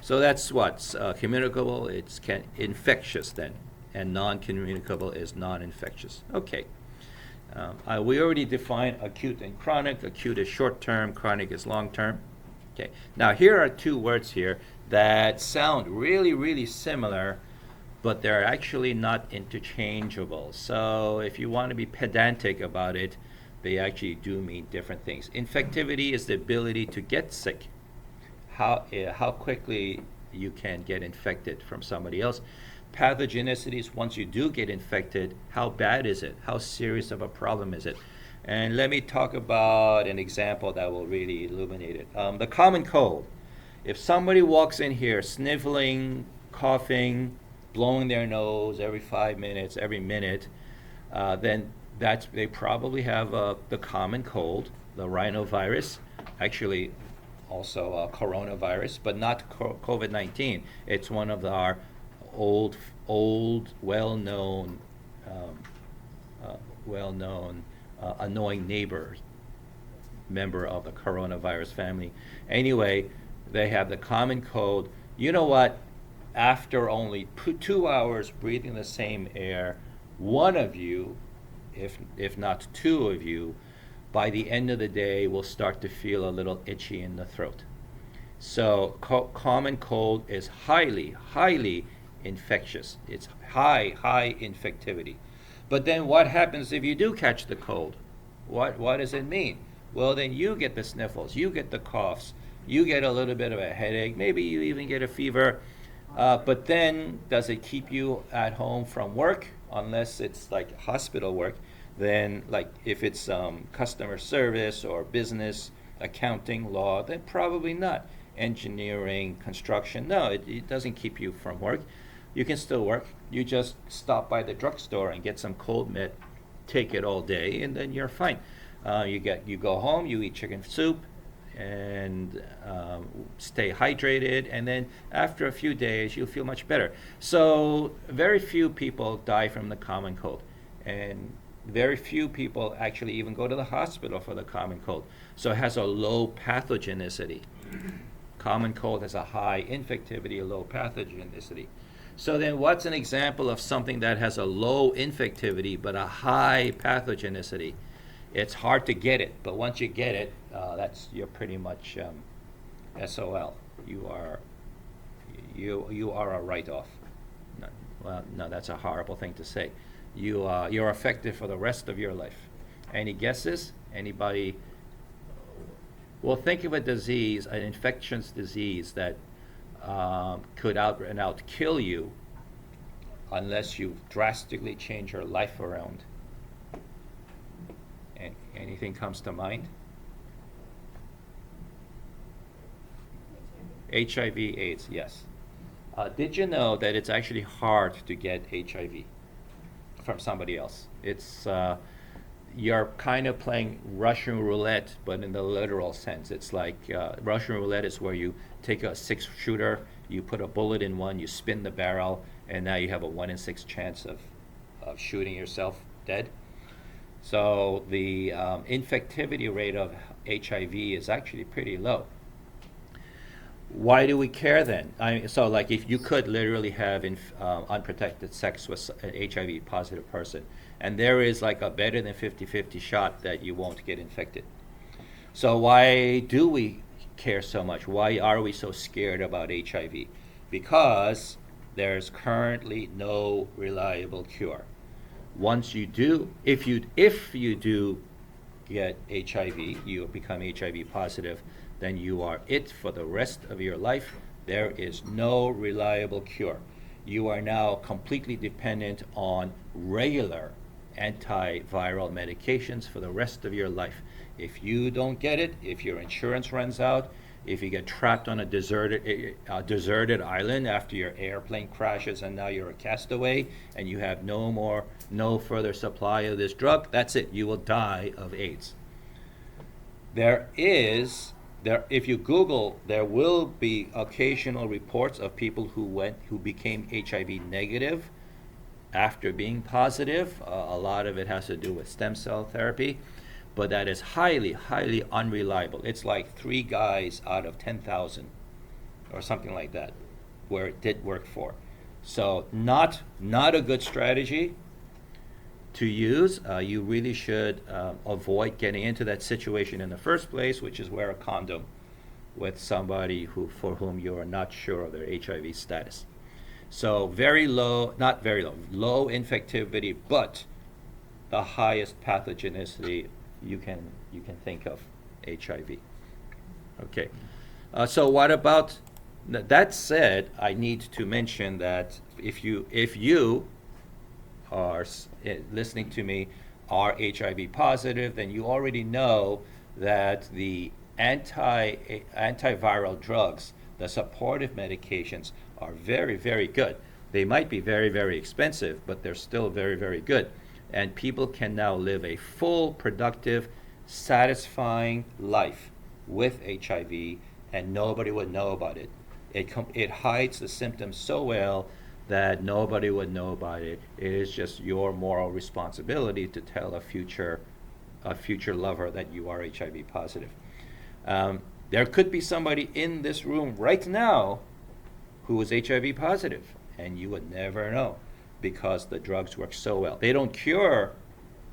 So that's what's communicable. It's infectious then, and non-communicable is non-infectious. Okay. We already defined acute and chronic. Acute is short-term, chronic is long-term. Okay. Now here are two words here that sound really, really similar, but they're actually not interchangeable. So if you want to be pedantic about it, they actually do mean different things. Infectivity is the ability to get sick. How quickly you can get infected from somebody else. Pathogenicity is once you do get infected, how bad is it? How serious of a problem is it? And let me talk about an example that will really illuminate it. The common cold. If somebody walks in here sniffling, coughing, blowing their nose every 5 minutes, every minute, then they probably have the common cold, the rhinovirus, actually also coronavirus, but not COVID-19. It's one of our old, well-known, annoying neighbor member of the coronavirus family. Anyway, they have the common cold. You know what? After only 2 hours breathing the same air, one of you, if not two of you, by the end of the day will start to feel a little itchy in the throat. So common cold is highly, highly infectious. It's high infectivity. But then what happens if you do catch the cold? What does it mean? Well, then you get the sniffles, you get the coughs, you get a little bit of a headache, maybe you even get a fever. But then does it keep you at home from work? Unless it's like hospital work, then like if it's customer service or business, accounting, law, then probably not. Engineering, construction, no, it doesn't keep you from work. You can still work. You just stop by the drugstore and get some cold med, take it all day, and then you're fine. You go home, you eat chicken soup, and stay hydrated, and then after a few days you'll feel much better. So very few people die from the common cold, and very few people actually even go to the hospital for the common cold. So it has a low pathogenicity. Common cold has a high infectivity, a low pathogenicity. So then what's an example of something that has a low infectivity but a high pathogenicity? It's hard to get it, but once you get it, you're pretty much SOL. You are a write-off. No, that's a horrible thing to say. You're affected for the rest of your life. Any guesses? Anybody? Well, think of a disease, an infectious disease that could out and out kill you unless you drastically change your life around. Anything comes to mind? HIV/AIDS, yes. Did you know that it's actually hard to get HIV from somebody else? It's you're kind of playing Russian roulette, but in the literal sense. It's like Russian roulette is where you take a 6-shooter, you put a bullet in one, you spin the barrel, and now you have a 1 in 6 chance of shooting yourself dead. So the infectivity rate of HIV is actually pretty low. Why do we care then? So like if you could literally have unprotected sex with an HIV positive person, and there is like a better than 50-50 shot that you won't get infected. So why do we care so much? Why are we so scared about HIV? Because there's currently no reliable cure. Once you do, if you do get HIV, you become HIV positive, then you are it for the rest of your life. There is no reliable cure. You are now completely dependent on regular antiviral medications for the rest of your life. If you don't get it, if your insurance runs out, if you get trapped on a deserted island after your airplane crashes and now you're a castaway and you have no further supply of this drug, that's it. You will die of AIDS. If you Google, there will be occasional reports of people who became HIV negative after being positive. A lot of it has to do with stem cell therapy, but that is highly, highly unreliable. It's like 3 guys out of 10,000 or something like that, where it did work for. So not a good strategy to use. You really should avoid getting into that situation in the first place, which is wear a condom with somebody for whom you are not sure of their HIV status. So very low, not very low, low infectivity, but the highest pathogenicity you can think of, HIV. Okay. So what about that said? I need to mention that if you are listening to me are HIV positive, then you already know that the antiviral drugs, the supportive medications, are very, very good. They might be very, very expensive, but they're still very, very good. And people can now live a full, productive, satisfying life with HIV, and nobody would know about it. It hides the symptoms so well that nobody would know about it. It is just your moral responsibility to tell a future lover that you are HIV positive. There could be somebody in this room right now who is HIV positive, and you would never know because the drugs work so well. They don't cure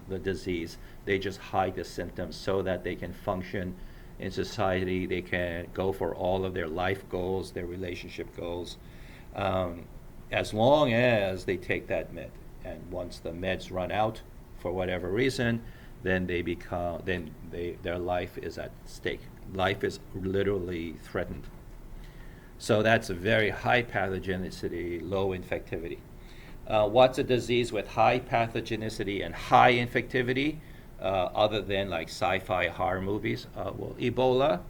the disease, they just hide the symptoms so that they can function in society, they can go for all of their life goals, their relationship goals, as long as they take that med. And once the meds run out for whatever reason, then their life is at stake. Life is literally threatened. So that's a very high pathogenicity, low infectivity. What's a disease with high pathogenicity and high infectivity, other than like sci-fi horror movies? Well, Ebola.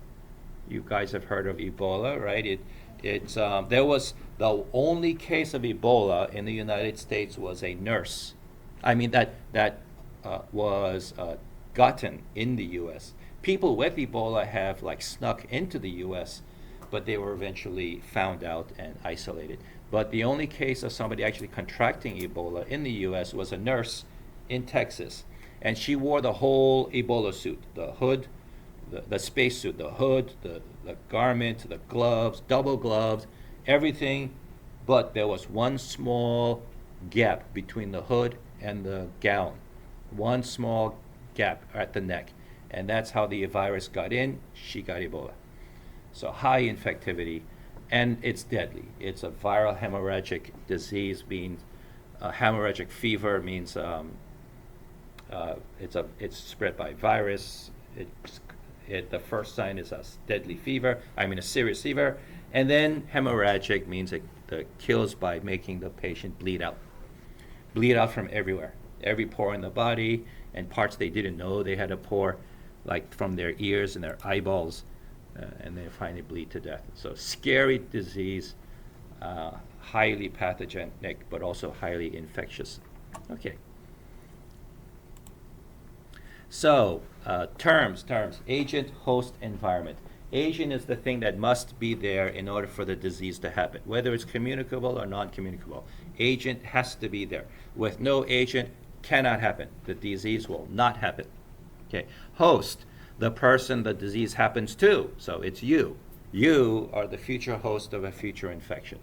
You guys have heard of Ebola, right? There was the only case of Ebola in the United States was a nurse. I mean that was gotten in the U.S. People with Ebola have like snuck into the U.S., but they were eventually found out and isolated. But the only case of somebody actually contracting Ebola in the U.S. was a nurse in Texas, and she wore the whole Ebola suit, the hood, the space suit, the hood, the garment, the gloves, double gloves, everything, but there was one small gap between the hood and the gown, one small gap at the neck, and that's how the virus got in. She got Ebola. So high infectivity, and it's deadly. It's a viral hemorrhagic disease. Hemorrhagic fever means it's spread by virus. The first sign is a deadly fever. A serious fever, and then hemorrhagic means it kills by making the patient bleed out from everywhere, every pore in the body, and parts they didn't know they had a pore, like from their ears and their eyeballs, and they finally bleed to death. So scary disease, highly pathogenic, but also highly infectious. Okay. So terms, agent, host, environment. Agent is the thing that must be there in order for the disease to happen, whether it's communicable or non-communicable. Agent has to be there. With no agent, cannot happen. The disease will not happen. Okay. Host, the person the disease happens to. So it's you. You are the future host of a future infection.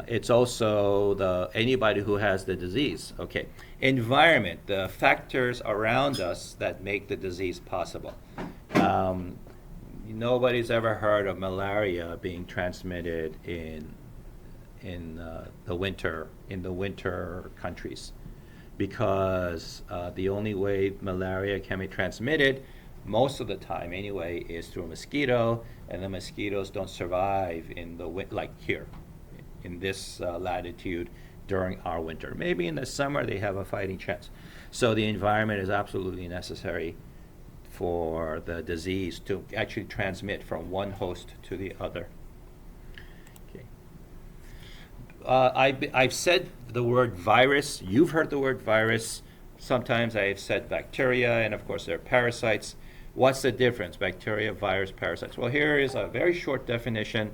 It's also anybody who has the disease. Okay. Environment, the factors around us that make the disease possible. Nobody's ever heard of malaria being transmitted in the winter countries, because the only way malaria can be transmitted, most of the time anyway, is through a mosquito, and the mosquitoes don't survive in like here, in this latitude during our winter. Maybe in the summer they have a fighting chance. So the environment is absolutely necessary for the disease to actually transmit from one host to the other. Okay. I've said the word virus. You've heard the word virus. Sometimes I've said bacteria, and of course there are parasites. What's the difference? Bacteria, virus, parasites. Well, here is a very short definition.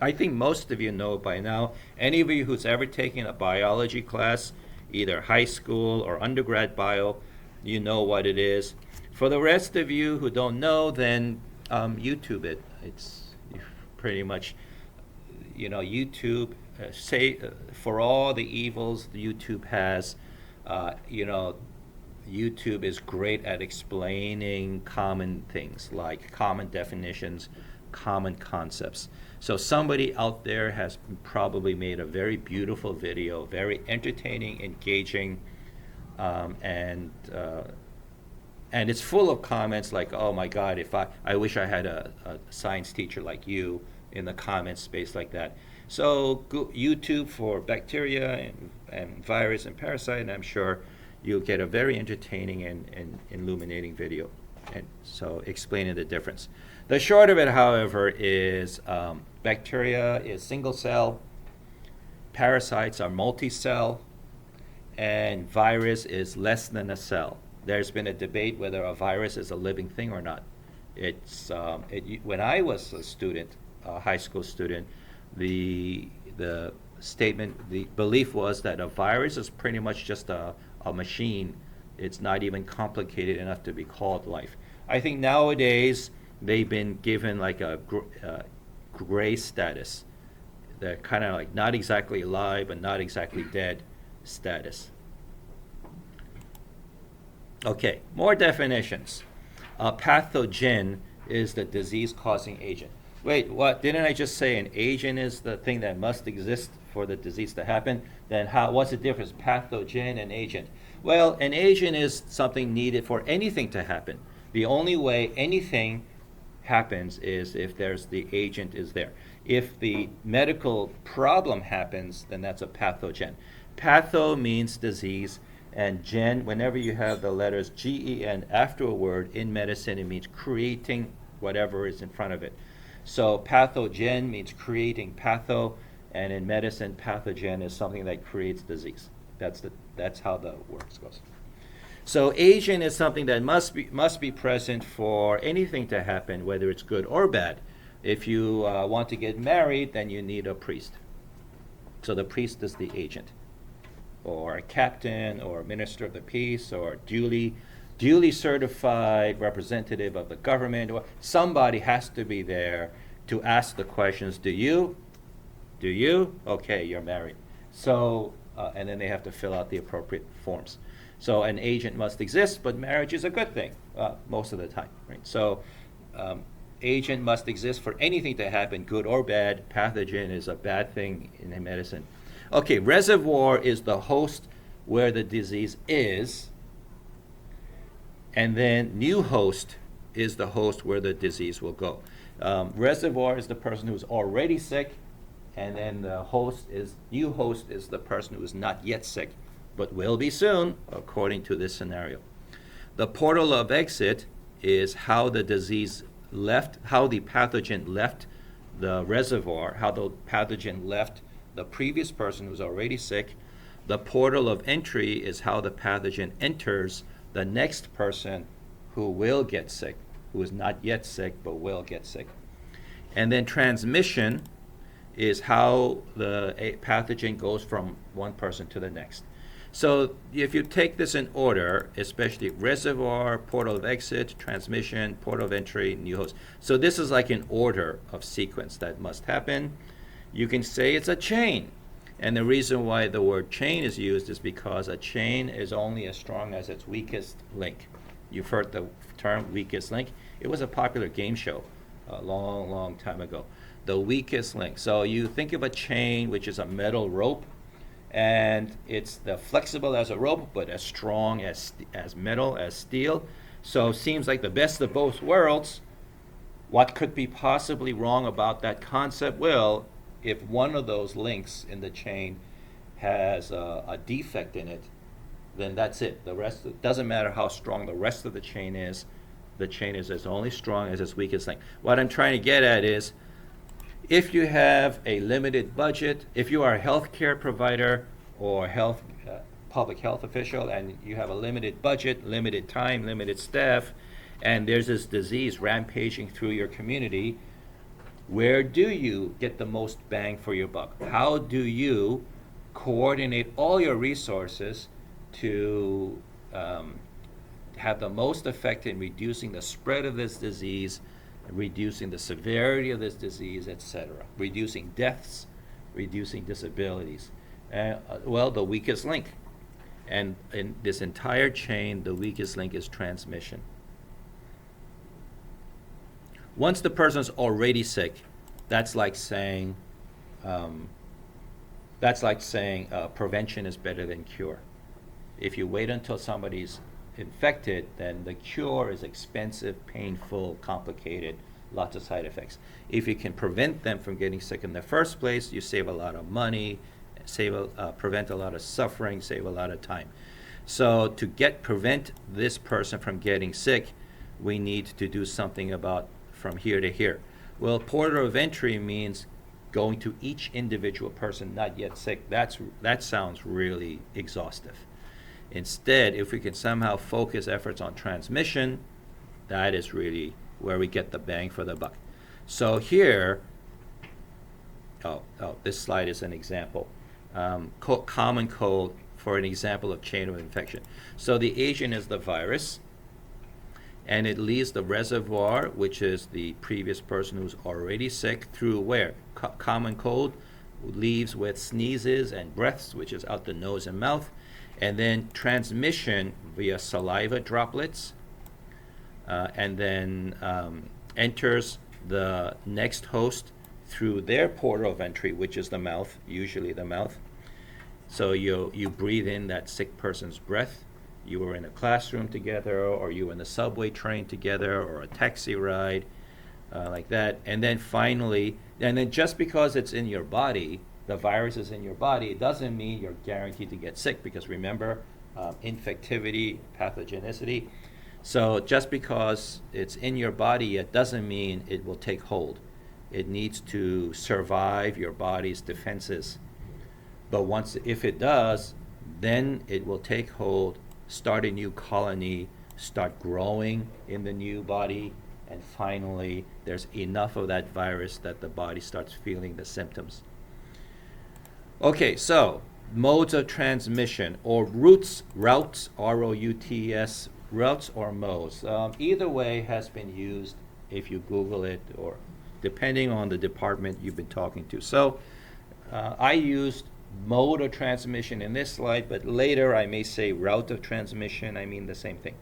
I think most of you know by now. Any of you who's ever taken a biology class, either high school or undergrad bio, you know what it is. For the rest of you who don't know, then YouTube it. pretty much, YouTube, for all the evils YouTube has, YouTube is great at explaining common things like common definitions, common concepts. So somebody out there has probably made a very beautiful video, very entertaining, engaging, and it's full of comments like, "Oh my God, if I wish I had a science teacher like you," in the comment space like that. So YouTube for bacteria and virus and parasite, and I'm sure you'll get a very entertaining and illuminating video, and so explaining the difference. The short of it, however, is bacteria is single cell, parasites are multi-cell, and virus is less than a cell. There's been a debate whether a virus is a living thing or not. When I was a student, a high school student, the belief was that a virus is pretty much just a machine. It's not even complicated enough to be called life. I think nowadays they've been given like a gray status. They're kind of like not exactly alive but not exactly dead status. Okay, more definitions. A pathogen is the disease-causing agent. Wait, what? Didn't I just say an agent is the thing that must exist for the disease to happen? Then what's the difference, pathogen and agent? Well, an agent is something needed for anything to happen. The only way anything happens is if the agent is there. If the medical problem happens, then that's a pathogen. Patho means disease, and gen, whenever you have the letters G-E-N after a word in medicine, it means creating whatever is in front of it. So pathogen means creating patho, and in medicine, pathogen is something that creates disease. That's how the works goes. So agent is something that must be present for anything to happen, whether it's good or bad. If you want to get married, then you need a priest. So the priest is the agent, or a captain, or a minister of the peace, or duly certified representative of the government, or somebody has to be there to ask the questions. Do you? Okay, you're married. So, and then they have to fill out the appropriate forms. So an agent must exist, but marriage is a good thing most of the time, right? So agent must exist for anything to happen, good or bad. Pathogen is a bad thing in medicine. Okay, reservoir is the host where the disease is, and then new host is the host where the disease will go. Reservoir is the person who's already sick, and then the new host is the person who is not yet sick, but will be soon, according to this scenario. The portal of exit is how the pathogen left the reservoir, how the pathogen left the previous person who's already sick. The portal of entry is how the pathogen enters the next person who will get sick, who is not yet sick but will get sick. And then transmission is how the pathogen goes from one person to the next. So if you take this in order, especially reservoir, portal of exit, transmission, portal of entry, new host. So this is like an order of sequence that must happen. You can say it's a chain. And the reason why the word chain is used is because a chain is only as strong as its weakest link. You've heard the term weakest link. It was a popular game show a long, long time ago. The weakest link. So you think of a chain, which is a metal rope, and it's flexible as a rope, but as strong as metal, as steel. So it seems like the best of both worlds. What could be possibly wrong about that concept? Well, if one of those links in the chain has a defect in it, then that's it. The rest, it doesn't matter how strong the rest of the chain is. The chain is as only strong as its weakest link. What I'm trying to get at is, if you have a limited budget, if you are a healthcare provider or public health official, and you have a limited budget, limited time, limited staff, and there's this disease rampaging through your community, where do you get the most bang for your buck? How do you coordinate all your resources to have the most effect in reducing the spread of this disease reducing the severity of this disease, etc., reducing deaths, reducing disabilities. Well, the weakest link. And in this entire chain, the weakest link is transmission. Once the person's already sick, that's like saying prevention is better than cure. If you wait until somebody's infected, then the cure is expensive, painful, complicated, lots of side effects. If you can prevent them from getting sick in the first place, you save a lot of money, prevent a lot of suffering, save a lot of time. So to prevent this person from getting sick, we need to do something about from here to here. Well, port of entry means going to each individual person not yet sick. That sounds really exhaustive. Instead, if we can somehow focus efforts on transmission, that is really where we get the bang for the buck. So here, this slide is an example. Common cold for an example of chain of infection. So the agent is the virus, and it leaves the reservoir, which is the previous person who's already sick, through where? Common cold leaves with sneezes and breaths, which is out the nose and mouth, and then transmission via saliva droplets, and then enters the next host through their port of entry, which is the mouth, usually the mouth. So you breathe in that sick person's breath. You were in a classroom together, or you were in the subway train together, or a taxi ride, like that. And then finally, just because it's in your body, the virus is in your body, it doesn't mean you're guaranteed to get sick, because remember, infectivity, pathogenicity. So just because it's in your body, it doesn't mean it will take hold. It needs to survive your body's defenses. But if it does, then it will take hold, start a new colony, start growing in the new body, and finally there's enough of that virus that the body starts feeling the symptoms. Okay, so modes of transmission, or routes, R-O-U-T-S, routes or modes. Either way has been used if you Google it, or depending on the department you've been talking to. So I used mode of transmission in this slide, but later I may say route of transmission. I mean the same thing.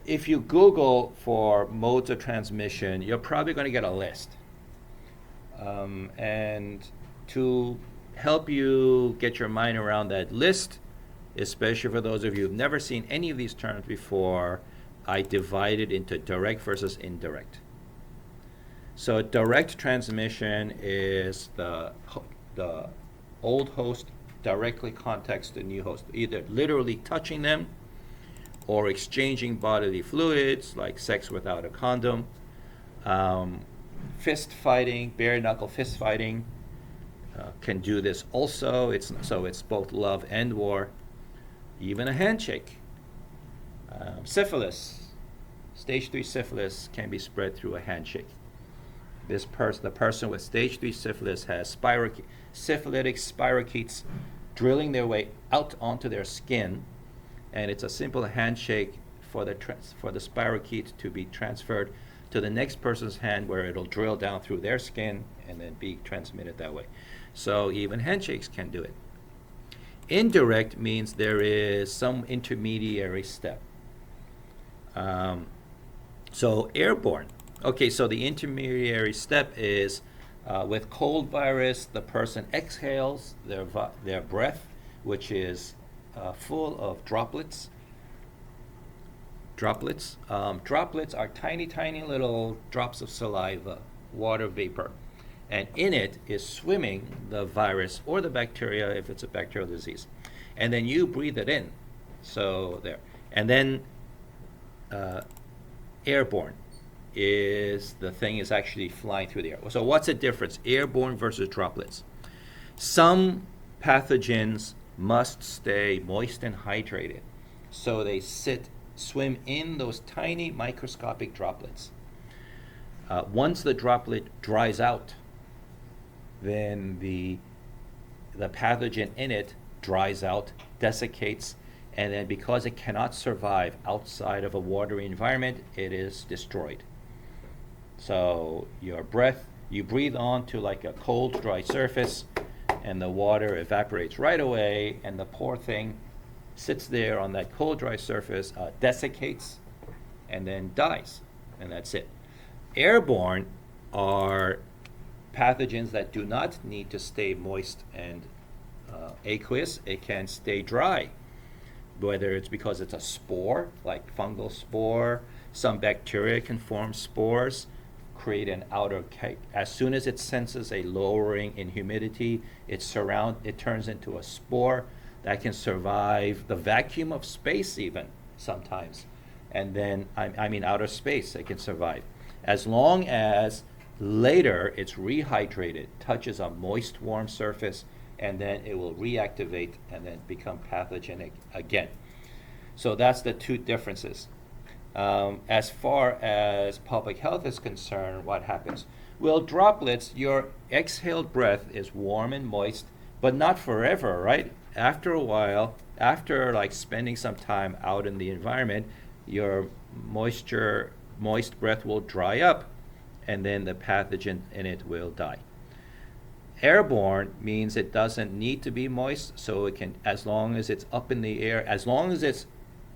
If you Google for modes of transmission, you're probably going to get a list. And to help you get your mind around that list, especially for those of you who've never seen any of these terms before, I divided into direct versus indirect. So direct transmission is the old host directly contacts the new host, either literally touching them or exchanging bodily fluids, like sex without a condom, fist fighting, bare knuckle fist fighting can do this also. It's both love and war. Even a handshake. Syphilis, stage 3 syphilis can be spread through a handshake. The person with stage 3 syphilis has syphilitic spirochetes drilling their way out onto their skin, and it's a simple handshake for the spirochete to be transferred to the next person's hand, where it'll drill down through their skin and then be transmitted that way. So even handshakes can do it. Indirect means there is some intermediary step. So airborne. Okay, so the intermediary step is with cold virus, the person exhales their breath, which is full of droplets. Droplets are tiny, tiny little drops of saliva, water vapor. And in it is swimming the virus or the bacteria, if it's a bacterial disease. And then you breathe it in. So there. And then airborne is the thing is actually flying through the air. So what's the difference, airborne versus droplets? Some pathogens must stay moist and hydrated. So they swim in those tiny microscopic droplets. Once the droplet dries out, then the pathogen in it dries out, desiccates, and then because it cannot survive outside of a watery environment, it is destroyed. So your breath, you breathe onto like a cold, dry surface, and the water evaporates right away, and the poor thing sits there on that cold, dry surface, desiccates, and then dies, and that's it. Airborne are pathogens that do not need to stay moist and aqueous. It can stay dry, whether it's because it's a spore, like fungal spore. Some bacteria can form spores, create an outer cake. As soon as it senses a lowering in humidity, it turns into a spore that can survive the vacuum of space even sometimes. And then, I mean outer space, it can survive. As long as later it's rehydrated, touches a moist, warm surface, and then it will reactivate and then become pathogenic again. So that's the two differences. As far as public health is concerned, what happens? Well, droplets, your exhaled breath is warm and moist, but not forever, right? After a while, after like spending some time out in the environment, your moist breath will dry up, and then the pathogen in it will die. Airborne means it doesn't need to be moist, so it can, as long as it's up in the air, as long as it's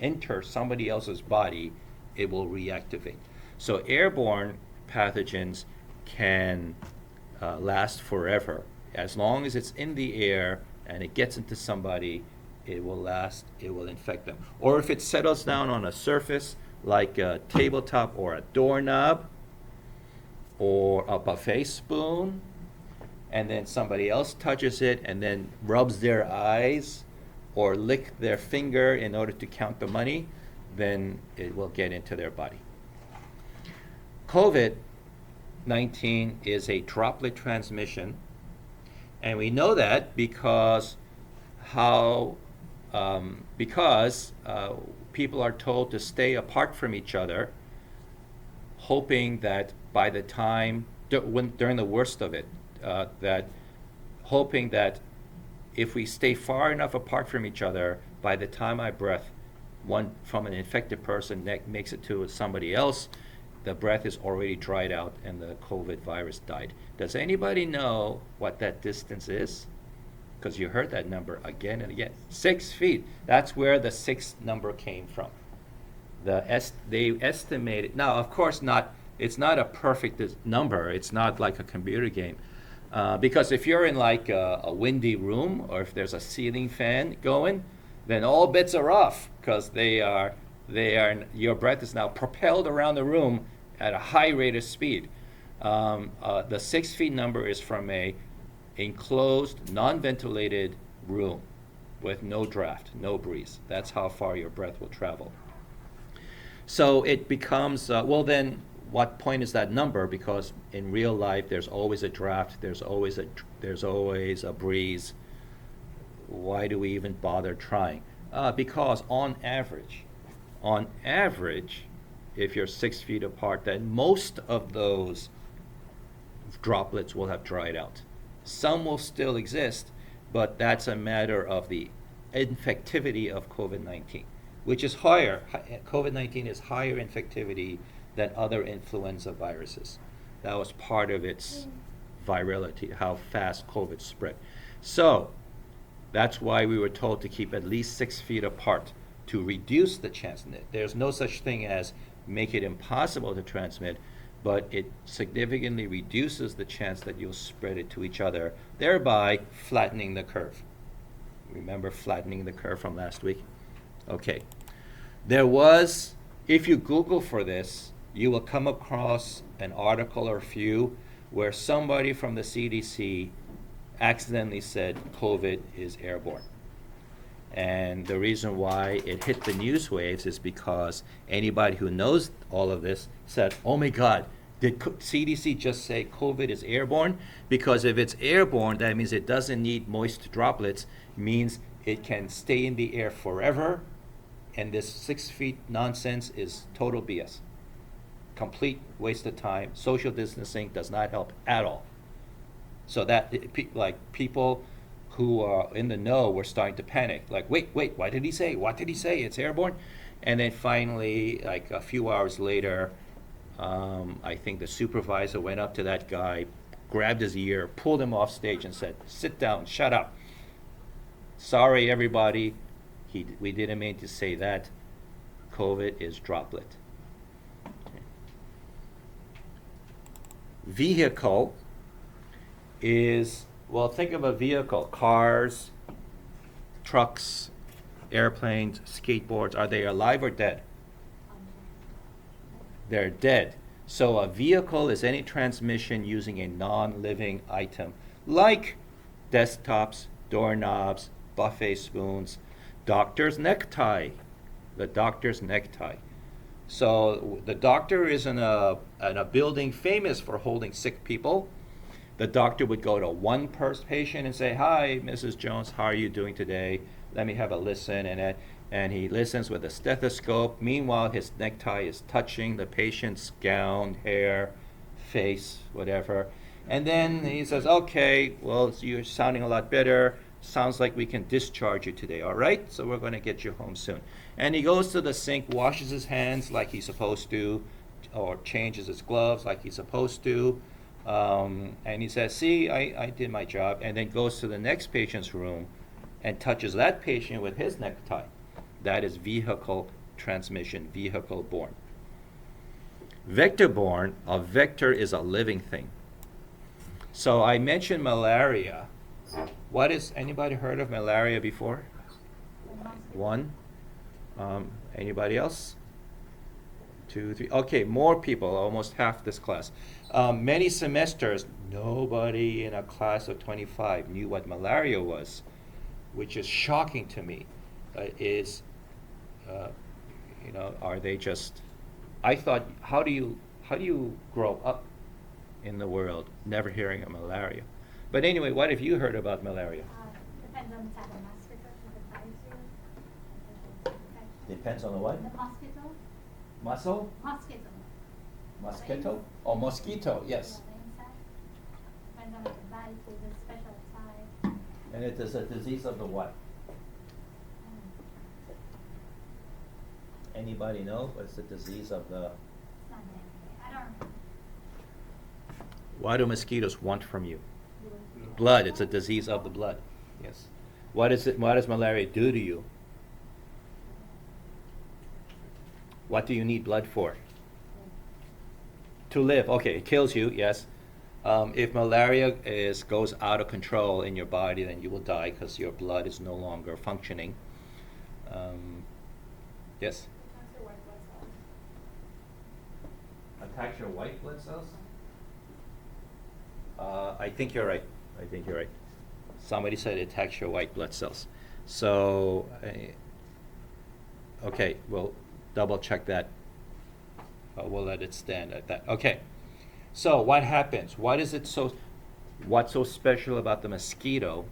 enters somebody else's body, it will reactivate. So airborne pathogens can last forever. As long as it's in the air and it gets into somebody, it will last, it will infect them. Or if it settles down on a surface like a tabletop or a doorknob or a buffet spoon, and then somebody else touches it and then rubs their eyes or lick their finger in order to count the money, then it will get into their body. COVID-19 is a droplet transmission, and we know that because people are told to stay apart from each other, hoping that by the time, during the worst of it, hoping that if we stay far enough apart from each other, by the time I breath, one from an infected person makes it to somebody else, the breath is already dried out and the COVID virus died. Does anybody know what that distance is? Because you heard that number again and again. 6 feet. That's where the 6 number came from. They estimated. Now, of course, it's not a perfect number. It's not like a computer game. Because if you're in like a windy room, or if there's a ceiling fan going, then all bets are off, because your breath is now propelled around the room at a high rate of speed. The 6 feet number is from a enclosed, non-ventilated room with no draft, no breeze. That's how far your breath will travel. So it becomes, well then, what point is that number? Because in real life, there's always a draft, there's always a breeze. Why do we even bother trying? Because on average, if you're 6 feet apart, then most of those droplets will have dried out. Some will still exist, but that's a matter of the infectivity of COVID-19, which is higher. COVID-19 is higher infectivity than other influenza viruses. That was part of its virality, how fast COVID spread. So that's why we were told to keep at least 6 feet apart to reduce the chance. There's no such thing as make it impossible to transmit, but it significantly reduces the chance that you'll spread it to each other, thereby flattening the curve. Remember flattening the curve from last week? Okay. If you Google for this, you will come across an article or a few where somebody from the CDC accidentally said COVID is airborne. And the reason why it hit the news waves is because anybody who knows all of this said, oh my God, did CDC just say COVID is airborne? Because if it's airborne, that means it doesn't need moist droplets, means it can stay in the air forever, and this 6 feet nonsense is total BS. Complete waste of time. Social distancing does not help at all. So that, people who are in the know were starting to panic. Like, wait, what did he say? What did he say? It's airborne? And then finally, like a few hours later, I think the supervisor went up to that guy, grabbed his ear, pulled him off stage, and said, "Sit down, shut up. Sorry, everybody. We didn't mean to say that. COVID is droplet." Okay. Vehicle is, well, think of a vehicle. Cars, trucks, airplanes, skateboards. Are they alive or dead? They're dead. So a vehicle is any transmission using a non-living item, like desktops, doorknobs, buffet spoons, doctor's necktie, the doctor's necktie. So the doctor is in a building famous for holding sick people. The doctor would go to one patient and say, "Hi, Mrs. Jones, how are you doing today? Let me have a listen." And he listens with a stethoscope. Meanwhile, his necktie is touching the patient's gown, hair, face, whatever. And then he says, "Okay, well, you're sounding a lot better. Sounds like we can discharge you today, all right? So we're going to get you home soon." And he goes to the sink, washes his hands like he's supposed to, or changes his gloves like he's supposed to. And he says, "See, I did my job," and then goes to the next patient's room and touches that patient with his necktie. That is vehicle transmission, vehicle borne. Vector borne, a vector is a living thing. So I mentioned malaria. What is, anybody heard of malaria before? One. Anybody else? 2, 3. Okay, more people, almost half this class. Many semesters, nobody in a class of 25 knew what malaria was, which is shocking to me. Are they just? I thought, how do you grow up in the world never hearing of malaria? But anyway, what have you heard about malaria? Depends on the type of mosquito if it bites you. Depends on the what? The mosquito. Muscle? Mosquito. Mosquito? Oh, mosquito, yes. Yeah, the insect. Depends on if it bites, there's a special type. And it is a disease of the what? Anybody know what's the disease of the? It's not dengue. I don't know. What do mosquitoes want from you? Blood. It's a disease of the blood. Yes. What is it? What does malaria do to you? What do you need blood for? To live. Okay, it kills you. Yes. If malaria goes out of control in your body, then you will die because your blood is no longer functioning. Yes. Attacks your white blood cells? I think you're right. Somebody said it attacks your white blood cells. So, okay, we'll double check that. We'll let it stand at that. Okay. So what happens? What's so special about the mosquito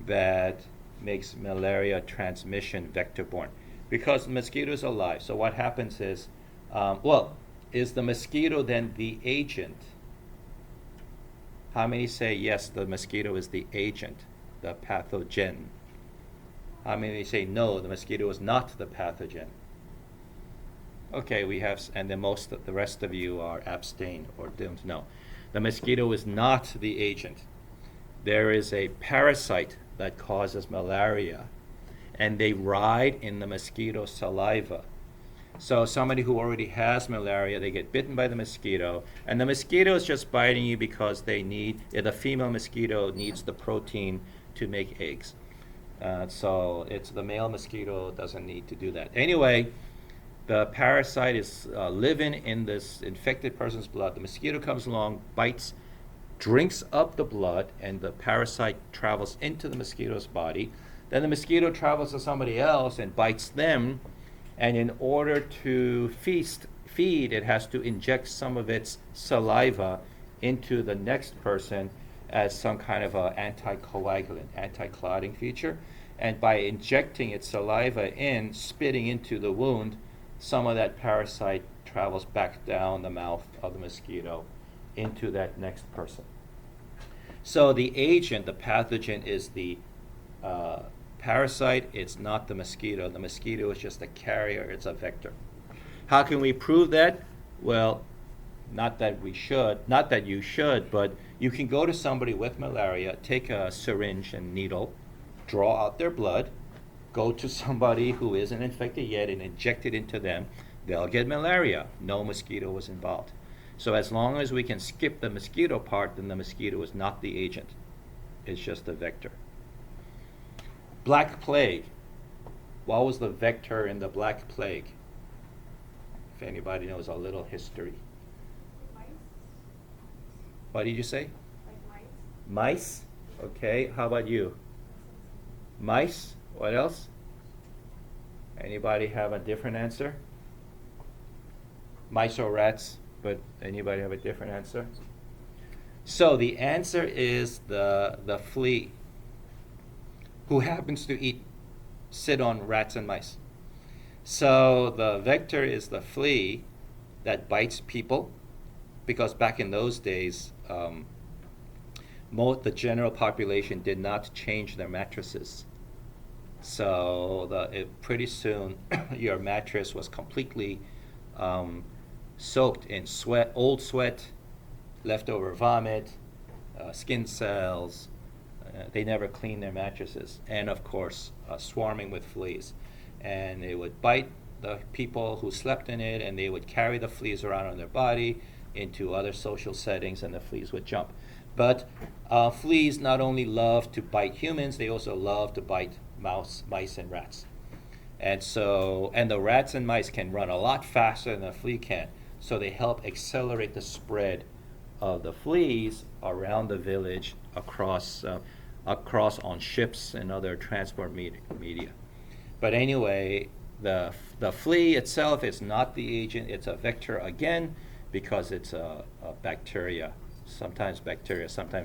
that makes malaria transmission vector borne? Because the mosquito is alive. So what happens is, is the mosquito then the agent? How many say yes, the mosquito is the agent, the pathogen? How many say no, the mosquito is not the pathogen? Okay, we have, and then the rest of you are abstain or don't know. The mosquito is not the agent. There is a parasite that causes malaria, and they ride in the mosquito's saliva. So somebody who already has malaria, they get bitten by the mosquito, and the mosquito is just biting you because the female mosquito needs the protein to make eggs. So it's the male mosquito doesn't need to do that. Anyway, the parasite is living in this infected person's blood. The mosquito comes along, bites, drinks up the blood, and the parasite travels into the mosquito's body. Then the mosquito travels to somebody else and bites them. And in order to feed, it has to inject some of its saliva into the next person as some kind of an anticoagulant, anti-clotting feature. And by injecting its saliva in, spitting into the wound, some of that parasite travels back down the mouth of the mosquito into that next person. So the agent, the pathogen, is the parasite. It's not the mosquito. The mosquito is just a carrier. It's a vector. How can we prove that? Well, not that we should, not that you should, but you can go to somebody with malaria, take a syringe and needle, draw out their blood, go to somebody who isn't infected yet and inject it into them. They'll get malaria. No mosquito was involved. So as long as we can skip the mosquito part, then the mosquito is not the agent. It's just a vector. Black plague. What was the vector in the Black Plague? If anybody knows a little history. Mice? What did you say? Like mice? Mice? Okay, how about you? Mice? What else? Anybody have a different answer? Mice or rats? But anybody have a different answer? So the answer is the flea, who happens to sit on rats and mice. So the vector is the flea that bites people, because back in those days, the general population did not change their mattresses. So pretty soon your mattress was completely soaked in sweat, old sweat, leftover vomit, skin cells. They never cleaned their mattresses, and of course swarming with fleas. And they would bite the people who slept in it, and they would carry the fleas around on their body into other social settings, and the fleas would jump. But fleas not only love to bite humans, they also love to bite mice and rats. And the rats and mice can run a lot faster than the flea can, so they help accelerate the spread of the fleas around the village, across on ships and other transport media. But anyway, the flea itself is not the agent. It's a vector again, because it's a bacteria, sometimes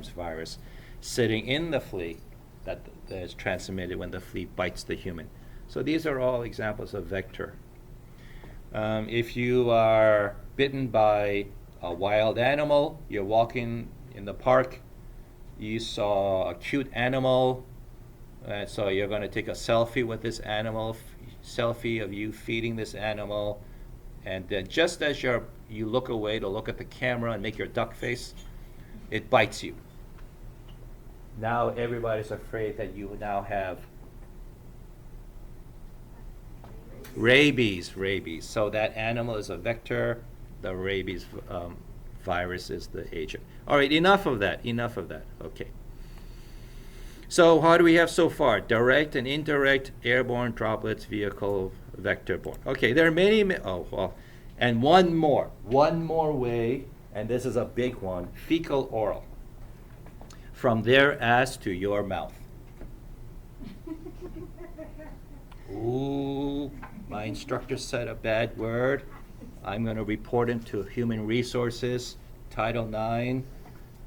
virus, sitting in the flea that is transmitted when the flea bites the human. So these are all examples of vector. If you are bitten by a wild animal, you're walking in the park, you saw a cute animal, so you're going to take a selfie with this animal, selfie of you feeding this animal, and then just as you look away to look at the camera and make your duck face, it bites you. Now everybody's afraid that you now have rabies. So that animal is a vector, the rabies virus is the agent. All right, enough of that. Okay. So how do we have so far? Direct and indirect, airborne, droplets, vehicle, vector-borne. Okay, there are many, and one more way, and this is a big one, fecal oral. From their ass to your mouth. Ooh, my instructor said a bad word. I'm going to report him to Human Resources, Title IX.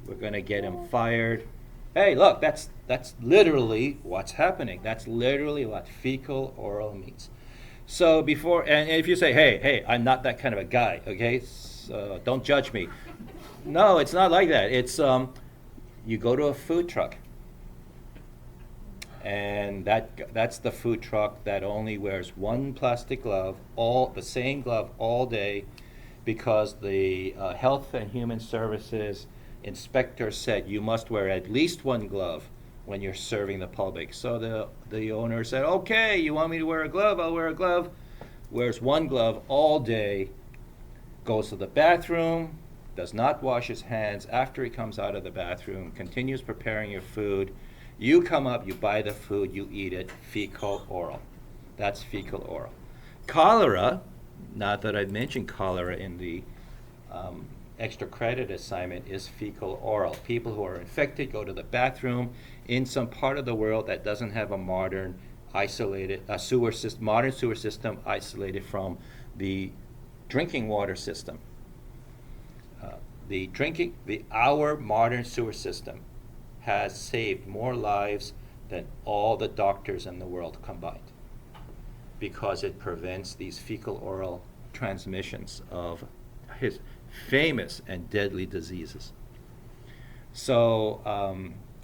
We're going to get him fired. Hey, look, that's literally what's happening. That's literally what fecal oral means. So and if you say, hey, I'm not that kind of a guy, okay? So don't judge me. No, it's not like that. It's you go to a food truck, and that's the food truck that only wears one plastic glove, the same glove all day, because the Health and Human Services inspector said you must wear at least one glove when you're serving the public. So the owner said, okay, you want me to wear a glove? I'll wear a glove. Wears one glove all day, goes to the bathroom, does not wash his hands after he comes out of the bathroom, continues preparing your food. You come up, you buy the food, you eat it, fecal oral. That's fecal oral. Cholera, not that I've mentioned cholera in the extra credit assignment, is fecal oral. People who are infected go to the bathroom in some part of the world that doesn't have a modern sewer system isolated from the drinking water system. Our modern sewer system has saved more lives than all the doctors in the world combined, because it prevents these fecal oral transmissions of his famous and deadly diseases. So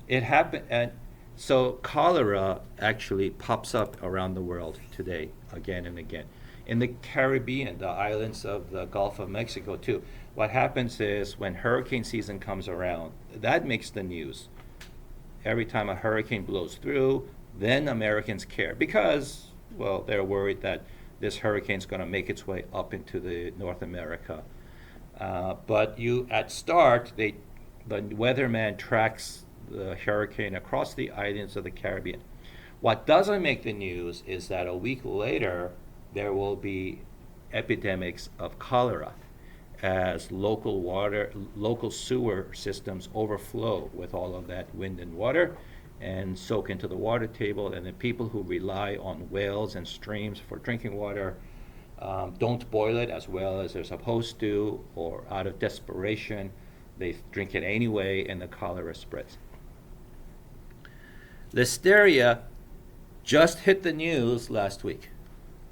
it happened, and so cholera actually pops up around the world today, again and again. In the Caribbean, the islands of the Gulf of Mexico too. what happens is when hurricane season comes around, that makes the news. Every time a hurricane blows through, then Americans care because, well, they're worried that this hurricane's going to make its way up into the North America. But at start, the weatherman tracks the hurricane across the islands of the Caribbean. What doesn't make the news is that a week later, there will be epidemics of cholera as local sewer systems overflow with all of that wind and water and soak into the water table, and the people who rely on wells and streams for drinking water don't boil it as well as they're supposed to, or out of desperation, they drink it anyway, and the cholera spreads. Listeria just hit the news last week.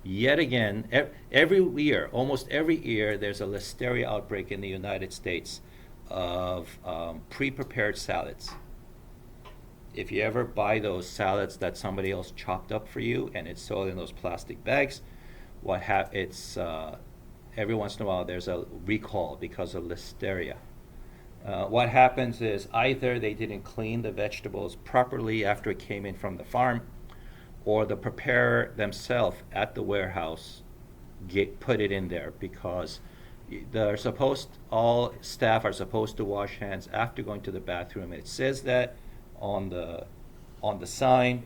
Yet again, every year, almost every year, there's a listeria outbreak in the United States of pre-prepared salads. If you ever buy those salads that somebody else chopped up for you and it's sold in those plastic bags, every once in a while there's a recall because of listeria. What happens is either they didn't clean the vegetables properly after it came in from the farm, or the preparer themselves at the warehouse put it in there because all staff are supposed to wash hands after going to the bathroom. It says that on the sign,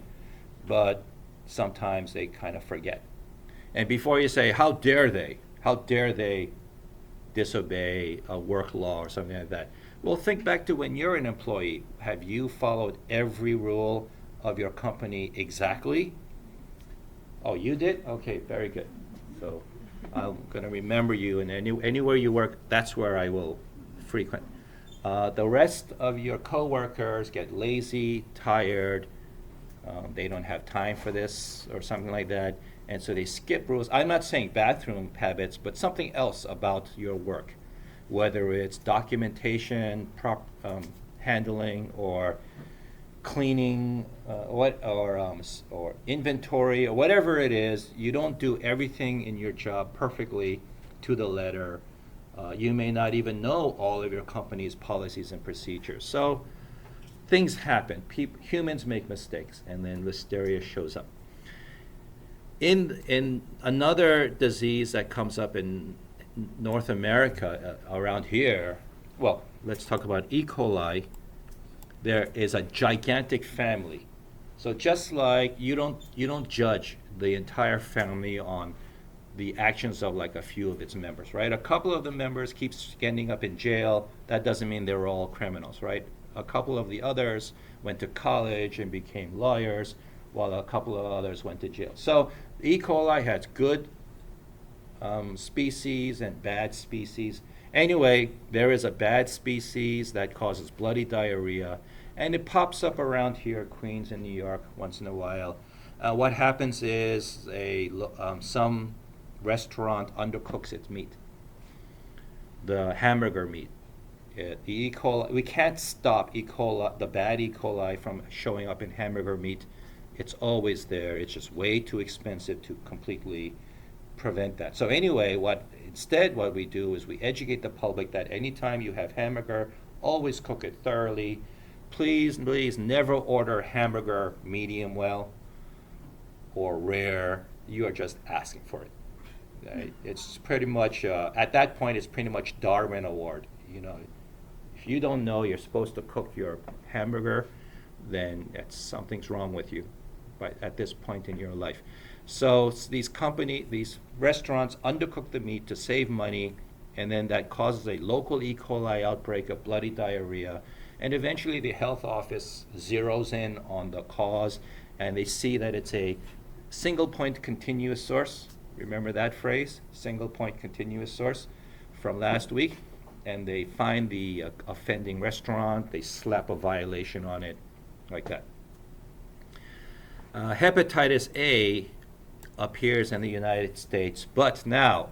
but sometimes they kind of forget. And before you say, how dare they disobey a work law or something like that, well, think back to when you're an employee. Have you followed every rule of your company exactly? Oh, you did? Okay, very good. So I'm going to remember you, and anywhere you work, that's where I will frequent. The rest of your coworkers get lazy, tired, they don't have time for this or something like that, and so they skip rules. I'm not saying bathroom habits, but something else about your work, whether it's documentation, handling, or cleaning, or inventory, or whatever it is. You don't do everything in your job perfectly to the letter. You may not even know all of your company's policies and procedures. So things happen. Humans make mistakes, and then listeria shows up. In another disease that comes up in North America, around here, well, let's talk about E. coli. There is a gigantic family. So just like you don't judge the entire family on the actions of like a few of its members, right? A couple of the members keep ending up in jail. That doesn't mean they're all criminals, right? A couple of the others went to college and became lawyers, while a couple of others went to jail. So E. coli has good species and bad species. Anyway, there is a bad species that causes bloody diarrhea, and it pops up around here, Queens and New York, once in a while. What happens is some restaurant undercooks its meat, the hamburger meat. The E. coli, we can't stop E. coli, the bad E. coli, from showing up in hamburger meat. It's always there. It's just way too expensive to completely prevent that. So anyway, what we do is we educate the public that anytime you have hamburger, always cook it thoroughly. Please never order hamburger medium well or rare. You are just asking for it. It's pretty much, at that point, it's pretty much Darwin Award. You know, if you don't know you're supposed to cook your hamburger, then something's wrong with you at this point in your life. So these restaurants undercook the meat to save money, and then that causes a local E. coli outbreak of bloody diarrhea. And eventually the health office zeroes in on the cause, and they see that it's a single point continuous source. Remember that phrase, single point continuous source, from last week? And they find the offending restaurant, they slap a violation on it, like that. Hepatitis A appears in the United States, but now,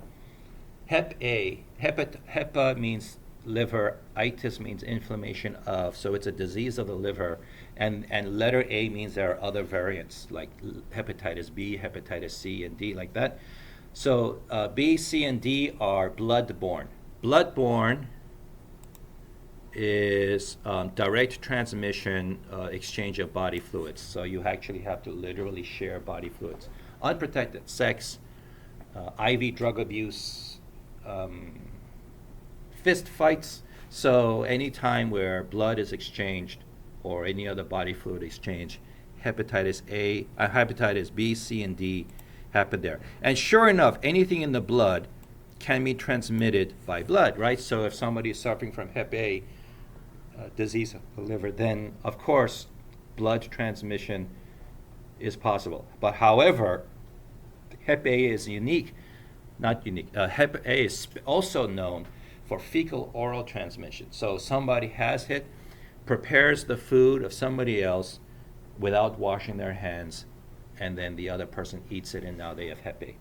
Hepa means liver, itis means inflammation of, so it's a disease of the liver, and letter A means there are other variants, like hepatitis B, hepatitis C, and D, like that. So B, C, and D are blood-borne. Bloodborne is direct transmission exchange of body fluids. So you actually have to literally share body fluids. Unprotected sex, IV drug abuse, fist fights. So any time where blood is exchanged or any other body fluid exchange, hepatitis A, hepatitis B, C, and D happen there. And sure enough, anything in the blood can be transmitted by blood, right? So if somebody is suffering from Hep A disease of the liver, then of course blood transmission is possible. But however, Hep A is unique, not unique. Hep A is also known for fecal oral transmission. So somebody has it, prepares the food of somebody else without washing their hands, and then the other person eats it, and now they have Hep A.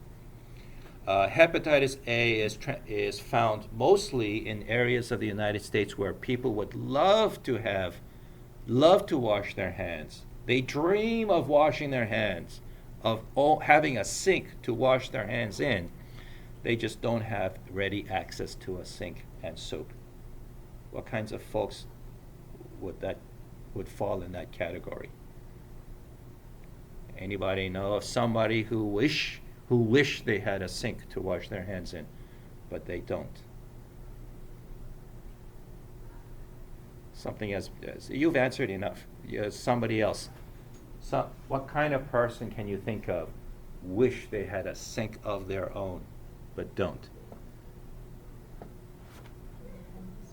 Hepatitis A is found mostly in areas of the United States where people would love to wash their hands. They dream of washing their hands, of having a sink to wash their hands in. They just don't have ready access to a sink and soap. What kinds of folks would fall in that category? Anybody know of somebody who wish they had a sink to wash their hands in, but they don't? Something as you've answered enough. Somebody else. What kind of person can you think of wish they had a sink of their own, but don't?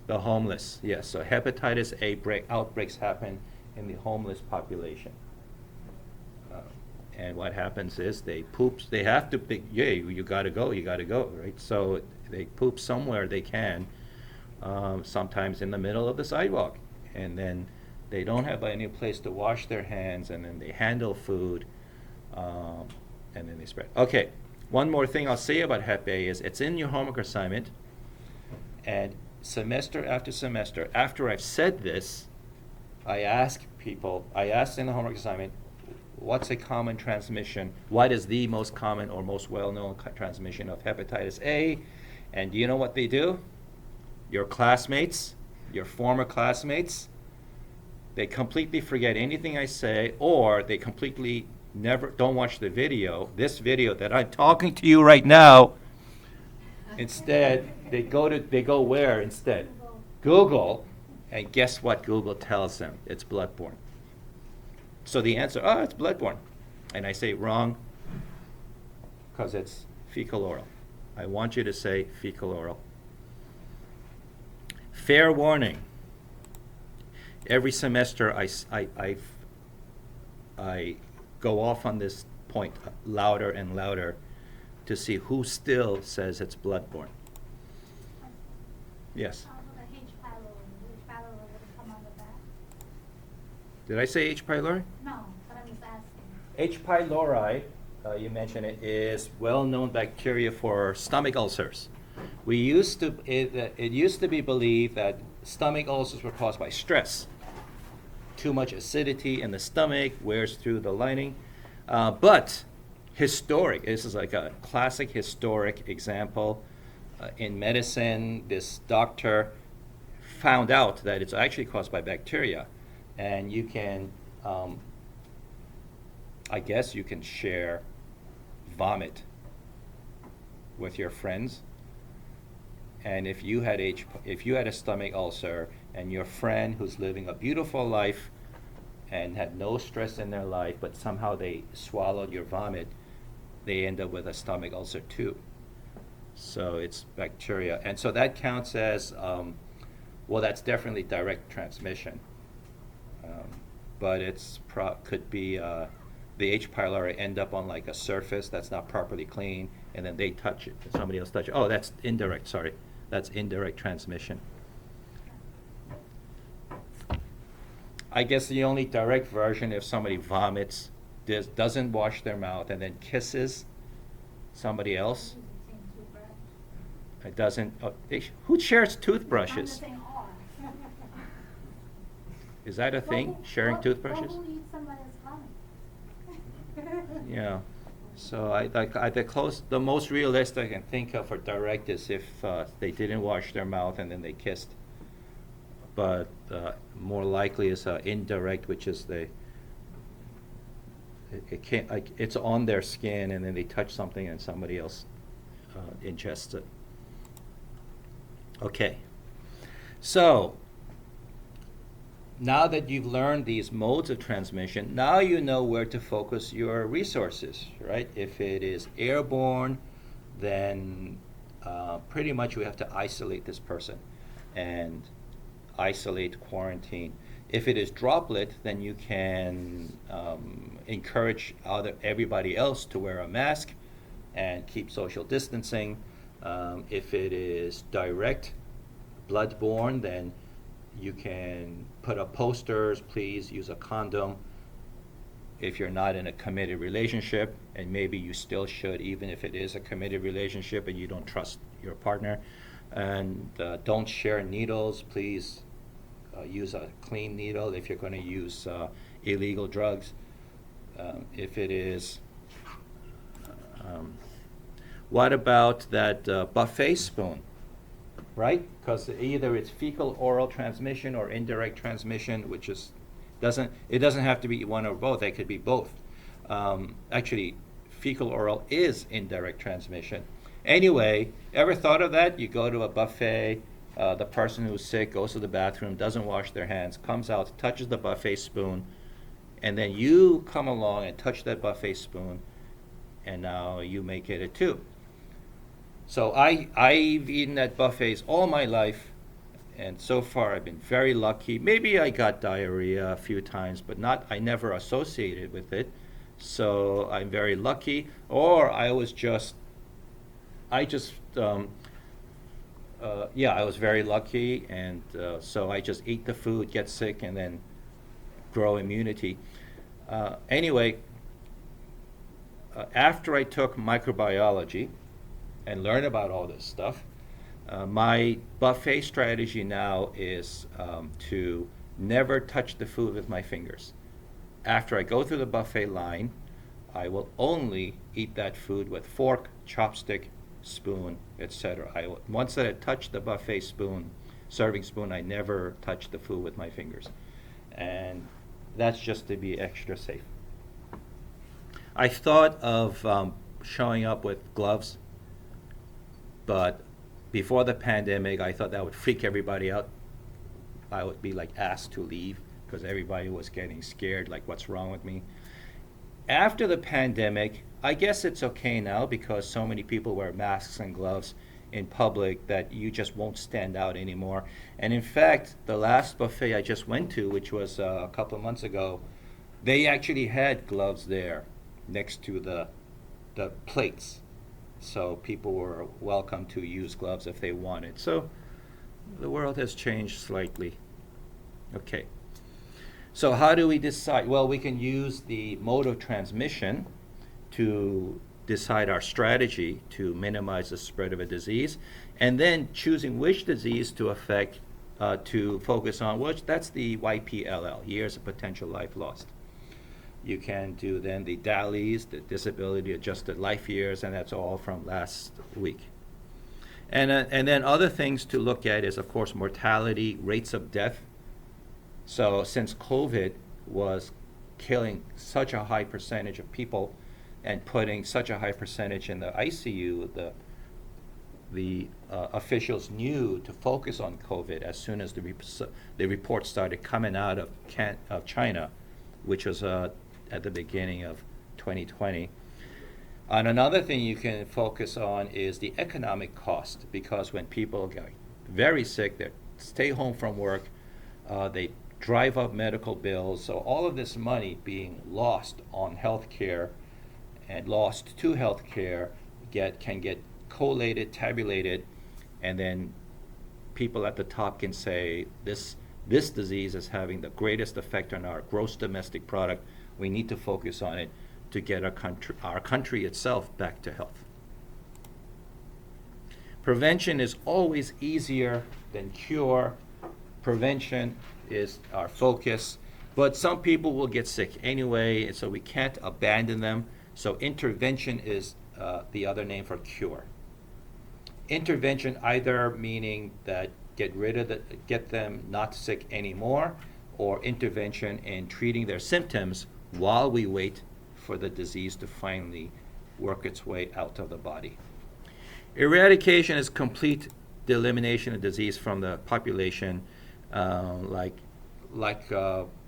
The homeless, yes. So hepatitis A outbreaks happen in the homeless population. And what happens is they poop. They have to. You got to go, right? So they poop somewhere they can, sometimes in the middle of the sidewalk, and then they don't have any place to wash their hands, and then they handle food, and then they spread. Okay, one more thing I'll say about Hep A is it's in your homework assignment, and semester after semester, after I've said this, I ask in the homework assignment, what's a common transmission? What is the most common or most well-known transmission of hepatitis A? And do you know what they do? Your classmates, your former classmates, they completely forget anything I say, or they completely don't watch the video, this video that I'm talking to you right now. Instead, they go where instead? Google, and guess what Google tells them? It's bloodborne. So the answer, it's bloodborne. And I say wrong because it's fecal oral. I want you to say fecal oral. Fair warning. Every semester I go off on this point louder and louder to see who still says it's bloodborne. Yes. The H. pylori would come on the back. Did I say H. pylori? No, but I'm just asking. H. pylori, you mentioned it, is well-known bacteria for stomach ulcers. It used to be believed that stomach ulcers were caused by stress. Too much acidity in the stomach wears through the lining. But this is like a classic historic example. In medicine, this doctor found out that it's actually caused by bacteria. And you can, I guess you can share vomit with your friends. And if you had a stomach ulcer and your friend who's living a beautiful life and had no stress in their life, but somehow they swallowed your vomit, they end up with a stomach ulcer too. So it's bacteria. And so that counts as, that's definitely direct transmission. But it's could be the H. pylori end up on like a surface that's not properly clean, and then they touch it, somebody else touch it. Oh, that's indirect, sorry. That's indirect transmission. I guess the only direct version, if somebody vomits, doesn't wash their mouth, and then kisses somebody else. It doesn't. Who shares toothbrushes? Is that a thing? Sharing toothbrushes? Who eats somebody's vomit? Yeah. So the most realistic I can think of for direct is if they didn't wash their mouth and then they kissed. But more likely is indirect, which is it can't, like, it's on their skin and then they touch something and somebody else ingests it. Okay. So now that you've learned these modes of transmission, now you know where to focus your resources, right? If it is airborne, then pretty much we have to isolate this person and isolate, quarantine. If it is droplet, then you can encourage everybody else to wear a mask and keep social distancing. If it is direct, bloodborne, then you can put up posters, please use a condom. If you're not in a committed relationship, and maybe you still should, even if it is a committed relationship and you don't trust your partner. And don't share needles, please use a clean needle if you're going to use illegal drugs. If it is, what about that buffet spoon? Right? Because either it's fecal oral transmission or indirect transmission, which is it doesn't have to be one or both. It could be both. Actually, fecal oral is indirect transmission. Anyway, ever thought of that? You go to a buffet, the person who's sick goes to the bathroom, doesn't wash their hands, comes out, touches the buffet spoon, and then you come along and touch that buffet spoon, and now you may get it too. So I've eaten at buffets all my life, and so far I've been very lucky. Maybe I got diarrhea a few times, but I never associated with it. So I'm very lucky. Or I was I was very lucky, and so I just eat the food, get sick, and then grow immunity. Anyway, after I took microbiology and learned about all this stuff, my buffet strategy now is to never touch the food with my fingers. After I go through the buffet line, I will only eat that food with fork, chopstick, spoon, etc. Once I touch the buffet spoon, serving spoon, I never touch the food with my fingers. And that's just to be extra safe. I thought of showing up with gloves, but before the pandemic, I thought that would freak everybody out. I would be asked to leave because everybody was getting scared, like, what's wrong with me? After the pandemic, I guess it's okay now because so many people wear masks and gloves in public that you just won't stand out anymore. And in fact, the last buffet I just went to, which was a couple of months ago, they actually had gloves there next to the plates. So people were welcome to use gloves if they wanted. So the world has changed slightly. Okay. So how do we decide? Well, we can use the mode of transmission to decide our strategy to minimize the spread of a disease, and then choosing which disease to focus on, which that's the YPLL, years of potential life lost. You can do then the DALYs, the disability adjusted life years, and that's all from last week. And then other things to look at is, of course, mortality, rates of death. So since COVID was killing such a high percentage of people and putting such a high percentage in the ICU, the officials knew to focus on COVID as soon as the reports started coming out of China, which was at the beginning of 2020. And another thing you can focus on is the economic cost, because when people get very sick, they stay home from work, they drive up medical bills. So all of this money being lost on healthcare and lost to healthcare can get collated, tabulated, and then people at the top can say this disease is having the greatest effect on our gross domestic product. We need to focus on it to get our country itself back to health. Prevention is always easier than cure. Prevention is our focus, but some people will get sick anyway, so we can't abandon them. So intervention is the other name for cure. Intervention either meaning that get them not sick anymore, or intervention in treating their symptoms while we wait for the disease to finally work its way out of the body. Eradication is complete the elimination of disease from the population, like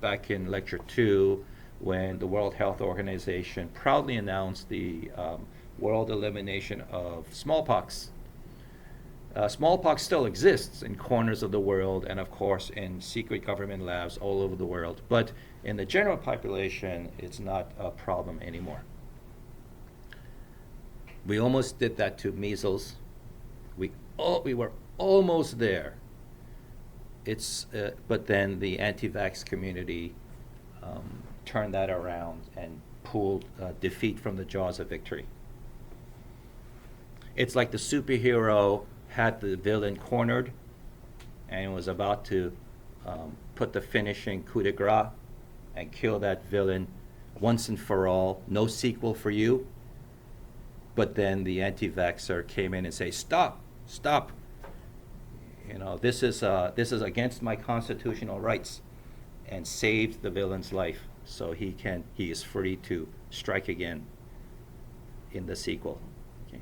back in Lecture 2, when the World Health Organization proudly announced the world elimination of smallpox. Smallpox still exists in corners of the world and, of course, in secret government labs all over the world. But in the general population, it's not a problem anymore. We almost did that to measles. We were almost there. But then the anti-vax community turned that around and pulled defeat from the jaws of victory. It's like the superhero had the villain cornered and was about to put the finishing coup de grace and kill that villain once and for all. No sequel for you. But then the anti-vaxxer came in and say, stop. You know, this is against my constitutional rights, and saved the villain's life. So he is free to strike again in the sequel. Okay.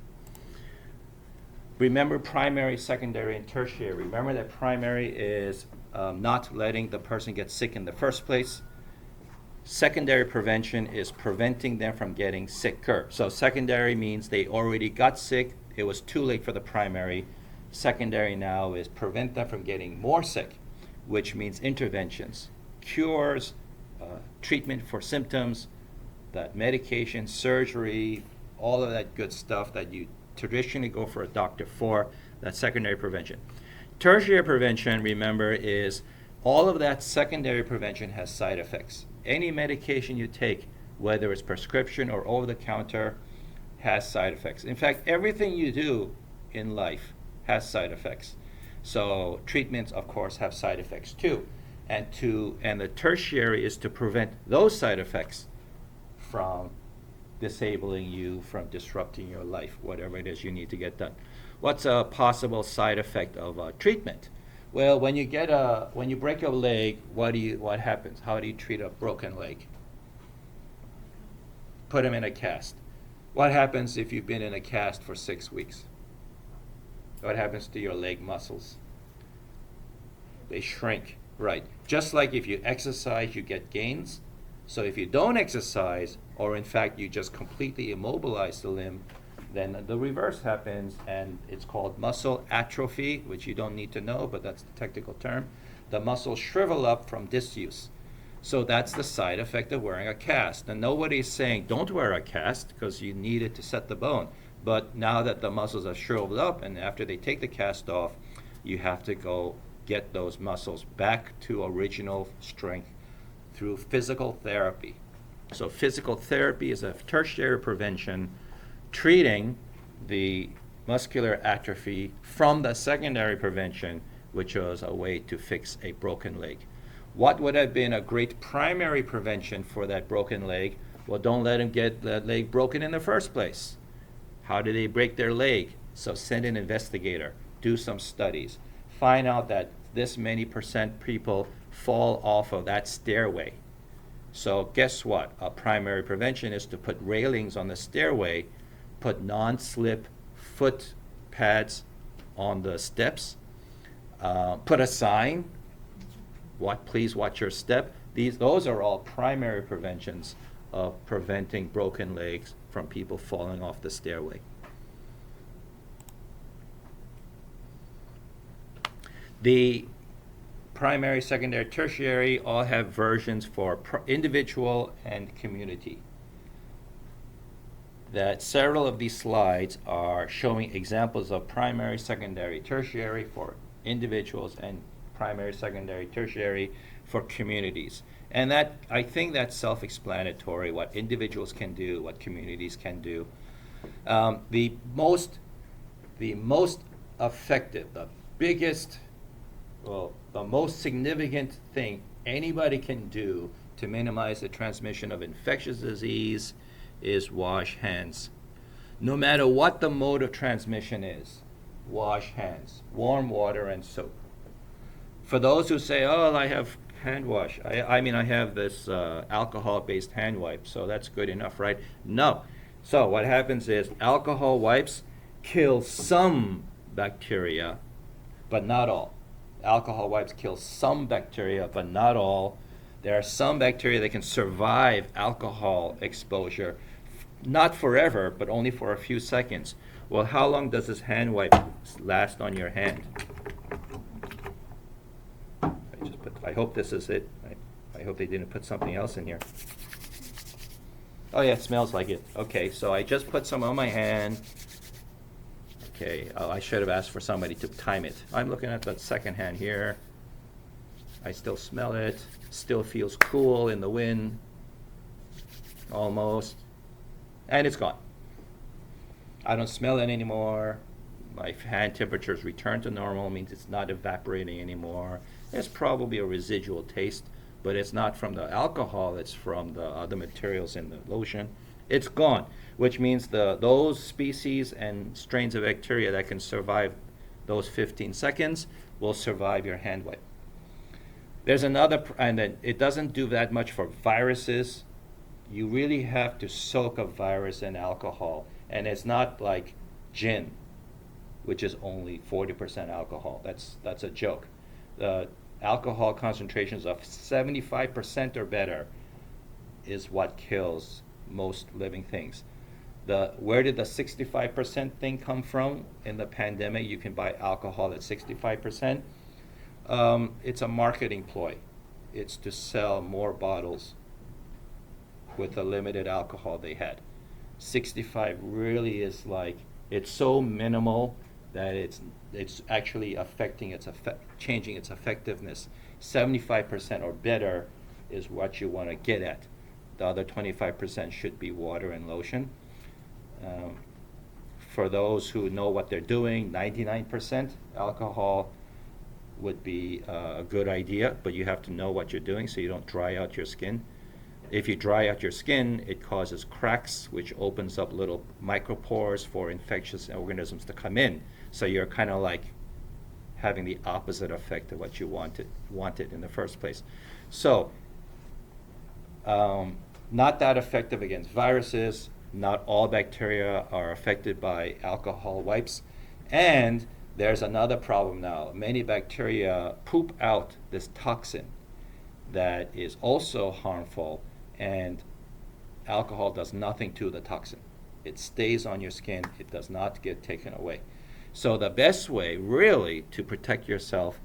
Remember primary, secondary, and tertiary. Remember that primary is not letting the person get sick in the first place. Secondary prevention is preventing them from getting sicker. So secondary means they already got sick. It was too late for the primary. Secondary now is prevent them from getting more sick, which means interventions, cures, treatment for symptoms, that medication, surgery, all of that good stuff that you traditionally go for a doctor for. That's secondary prevention. Tertiary prevention, remember, is all of that secondary prevention has side effects. Any medication you take, whether it's prescription or over-the-counter, has side effects. In fact, everything you do in life has side effects. So treatments, of course, have side effects too. And the tertiary is to prevent those side effects from disabling you, from disrupting your life, whatever it is you need to get done. What's a possible side effect of treatment? Well, when you break your leg, what happens? How do you treat a broken leg? Put them in a cast. What happens if you've been in a cast for 6 weeks? What happens to your leg muscles? They shrink, right? Just like if you exercise, you get gains. So if you don't exercise, or in fact you just completely immobilize the limb, then the reverse happens, and it's called muscle atrophy, which you don't need to know, but that's the technical term. The muscles shrivel up from disuse. So that's the side effect of wearing a cast. And nobody's saying don't wear a cast because you need it to set the bone. But now that the muscles are shriveled up, and after they take the cast off, you have to go get those muscles back to original strength through physical therapy. So physical therapy is a tertiary prevention, treating the muscular atrophy from the secondary prevention, which was a way to fix a broken leg. What would have been a great primary prevention for that broken leg? Well, don't let them get that leg broken in the first place. How do they break their leg? So send an investigator, do some studies, find out that this many % people fall off of that stairway. So guess what? A primary prevention is to put railings on the stairway, put non-slip foot pads on the steps, put a sign, please watch your step. Those are all primary preventions of preventing broken legs from people falling off the stairway. The primary, secondary, tertiary all have versions for individual and community. That several of these slides are showing examples of primary, secondary, tertiary for individuals and primary, secondary, tertiary for communities. And that, I think that's self-explanatory, what individuals can do, what communities can do. The most effective, the most significant thing anybody can do to minimize the transmission of infectious disease is wash hands. No matter what the mode of transmission is, wash hands. Warm water and soap. For those who say, oh, I have hand wash, I mean, I have this alcohol-based hand wipe, so that's good enough, right? No. So what happens is alcohol wipes kill some bacteria, but not all. Alcohol wipes kill some bacteria, but not all. There are some bacteria that can survive alcohol exposure, not forever, but only for a few seconds. Well, how long does this hand wipe last on your hand? I hope this is it. I hope they didn't put something else in here. Oh yeah, it smells like it. Okay, so I just put some on my hand. Okay, I should have asked for somebody to time it. I'm looking at that second hand here. I still smell it. Still feels cool in the wind. Almost. And it's gone. I don't smell it anymore. My hand temperature's returned to normal, means it's not evaporating anymore. There's probably a residual taste, but it's not from the alcohol, it's from the other materials in the lotion. It's gone, which means those species and strains of bacteria that can survive those 15 seconds will survive your hand wipe. There's another, and then it doesn't do that much for viruses. You really have to soak a virus in alcohol, and it's not like gin, which is only 40% alcohol. That's a joke. The alcohol concentrations of 75% or better is what kills most living things. Where did the 65% thing come from in the pandemic? You can buy alcohol at 65%. It's a marketing ploy. It's to sell more bottles with the limited alcohol they had. 65 really is like, it's so minimal that it's actually affecting changing its effectiveness. 75% or better is what you want to get at. The other 25% should be water and lotion. For those who know what they're doing, 99% alcohol would be a good idea, but you have to know what you're doing so you don't dry out your skin. If you dry out your skin, it causes cracks, which opens up little micropores for infectious organisms to come in. So you're kind of like having the opposite effect of what you wanted in the first place. So, not that effective against viruses. Not all bacteria are affected by alcohol wipes. And there's another problem now. Many bacteria poop out this toxin that is also harmful, and alcohol does nothing to the toxin. It stays on your skin. It does not get taken away. So the best way, really, to protect yourself,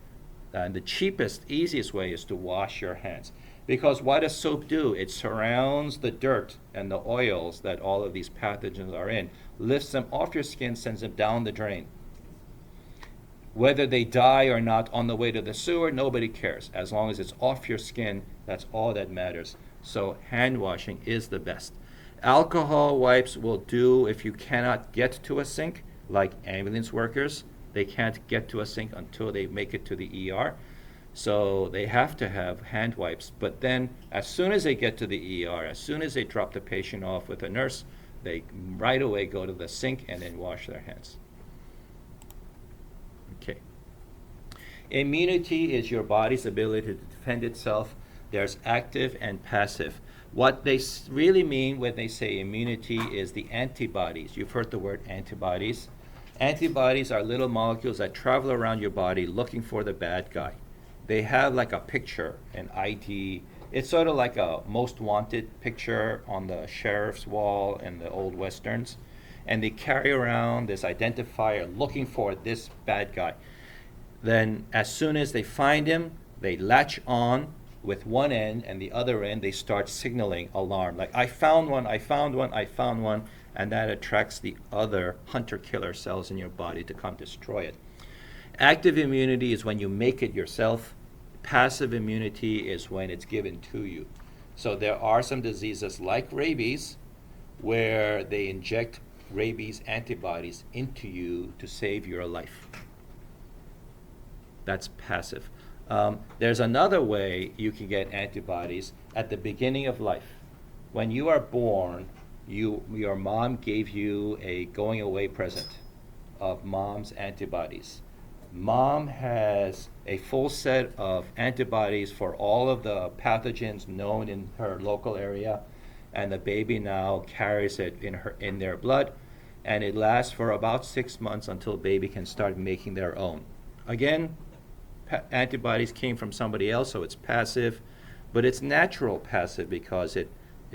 and the cheapest, easiest way, is to wash your hands. Because what does soap do? It surrounds the dirt and the oils that all of these pathogens are in, lifts them off your skin, sends them down the drain. Whether they die or not on the way to the sewer, nobody cares. As long as it's off your skin, that's all that matters. So hand washing is the best. Alcohol wipes will do if you cannot get to a sink, like ambulance workers. They can't get to a sink until they make it to the ER. So they have to have hand wipes. But then as soon as they get to the ER, as soon as they drop the patient off with a nurse, they right away go to the sink and then wash their hands. Okay. Immunity is your body's ability to defend itself. There's active and passive. What they really mean when they say immunity is the antibodies. You've heard the word antibodies. Antibodies are little molecules that travel around your body looking for the bad guy. They have like a picture, an ID. It's sort of like a most wanted picture on the sheriff's wall in the old westerns. And they carry around this identifier looking for this bad guy. Then as soon as they find him, they latch on with one end, and the other end they start signaling alarm. Like, I found one, I found one, I found one. And that attracts the other hunter-killer cells in your body to come destroy it. Active immunity is when you make it yourself. Passive immunity is when it's given to you. So there are some diseases like rabies where they inject rabies antibodies into you to save your life. That's passive. There's another way you can get antibodies at the beginning of life. When you are born, your mom gave you a going away present of mom's antibodies. Mom has a full set of antibodies for all of the pathogens known in her local area, and the baby now carries it in their blood, and it lasts for about 6 months until baby can start making their own. Again, antibodies came from somebody else, so it's passive, but it's natural passive because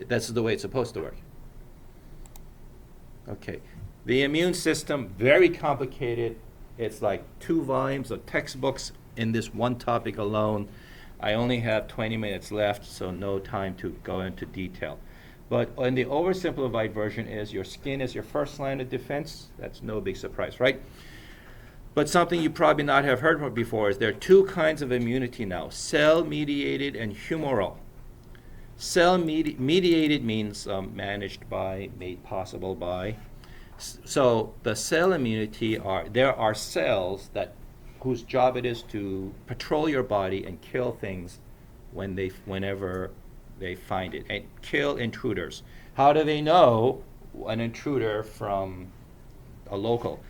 that's the way it's supposed to work. Okay, the immune system, very complicated. It's like 2 volumes of textbooks in this one topic alone. I only have 20 minutes left, so no time to go into detail. But in the oversimplified version is your skin is your first line of defense. That's no big surprise, right? But something you probably not have heard of before is there are 2 kinds of immunity now, cell-mediated and humoral. Cell-mediated means managed by, made possible by. So the cell immunity there are cells whose job it is to patrol your body and kill things whenever they find it, and kill intruders. How do they know an intruder from a local?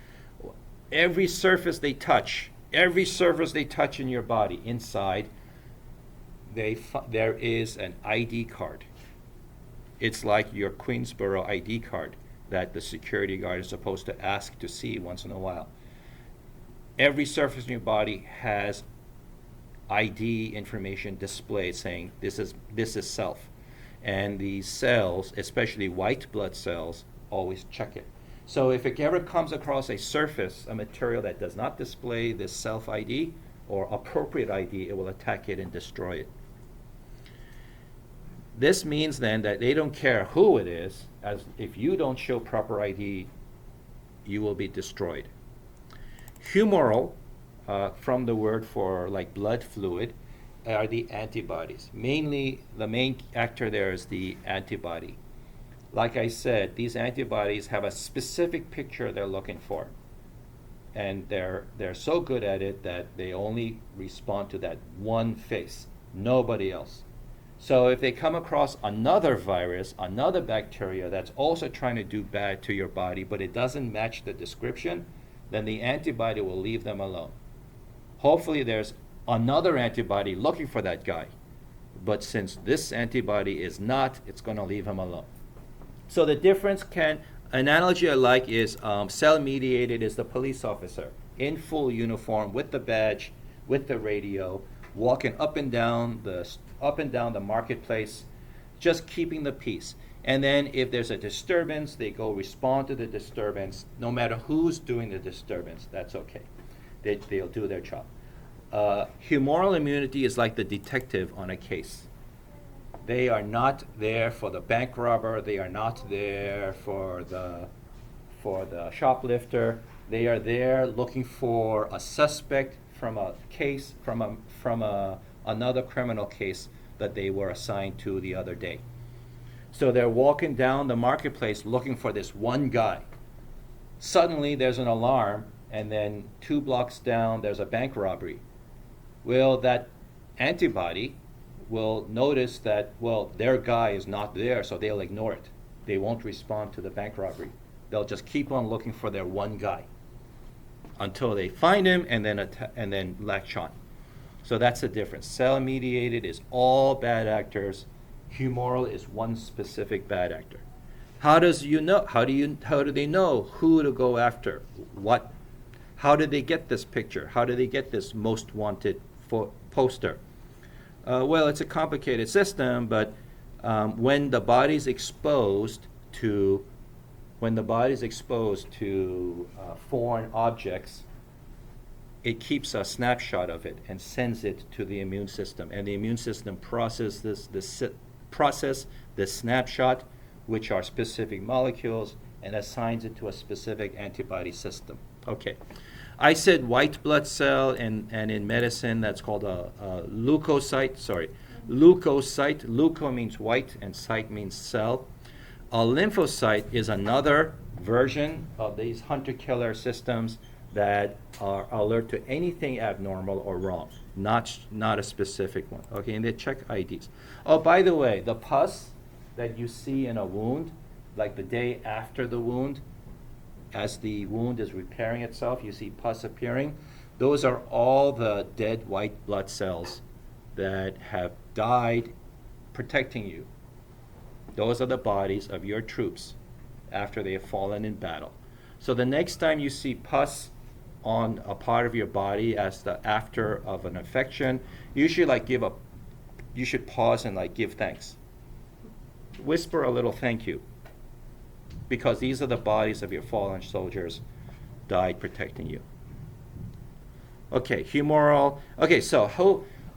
Every surface they touch in your body inside, there is an ID card. It's like your Queensboro ID card that the security guard is supposed to ask to see once in a while. Every surface in your body has ID information displayed saying this is self. And these cells, especially white blood cells, always check it. So if it ever comes across a surface, a material that does not display this self ID or appropriate ID, it will attack it and destroy it. This means then that they don't care who it is, as if you don't show proper ID, you will be destroyed. Humoral, from the word for like blood fluid, are the antibodies. Mainly, the main actor there is the antibody. Like I said, these antibodies have a specific picture they're looking for. And they're so good at it that they only respond to that one face, nobody else. So if they come across another virus, another bacteria that's also trying to do bad to your body, but it doesn't match the description, then the antibody will leave them alone. Hopefully there's another antibody looking for that guy. But since this antibody is not, it's going to leave him alone. So the difference analogy I like is cell-mediated is the police officer in full uniform with the badge, with the radio, walking up and down the marketplace, just keeping the peace. And then if there's a disturbance, they go respond to the disturbance. No matter who's doing the disturbance, that's okay. They'll do their job. Humoral immunity is like the detective on a case. They are not there for the bank robber. They are not there for the shoplifter. They are there looking for a suspect from a case, from another criminal case that they were assigned to the other day. So they're walking down the marketplace looking for this one guy. Suddenly there's an alarm, and then 2 blocks down there's a bank robbery. Well, that antibody will notice that, well, their guy is not there, so they'll ignore it. They won't respond to the bank robbery. They'll just keep on looking for their one guy until they find him and then latch on. So that's the difference. Cell-mediated is all bad actors. Humoral is one specific bad actor. How do they know who to go after? How did they get this picture? How do they get this most wanted poster? Well, it's a complicated system, but when the body's exposed to foreign objects, it keeps a snapshot of it and sends it to the immune system, and the immune system processes this snapshot, which are specific molecules, and assigns it to a specific antibody system. Okay. I said white blood cell, and in medicine that's called a leukocyte. Leukocyte. Leuko means white, and cyte means cell. A lymphocyte is another version of these hunter-killer systems that are alert to anything abnormal or wrong, not a specific one. Okay, and they check IDs. Oh, by the way, the pus that you see in a wound, like the day after the wound, as the wound is repairing itself, you see pus appearing. Those are all the dead white blood cells that have died protecting you. Those are the bodies of your troops after they have fallen in battle. So the next time you see pus on a part of your body as the after of an infection, you should you should pause and like give thanks. Whisper a little thank you, because these are the bodies of your fallen soldiers died protecting you. Okay, humoral. Okay, so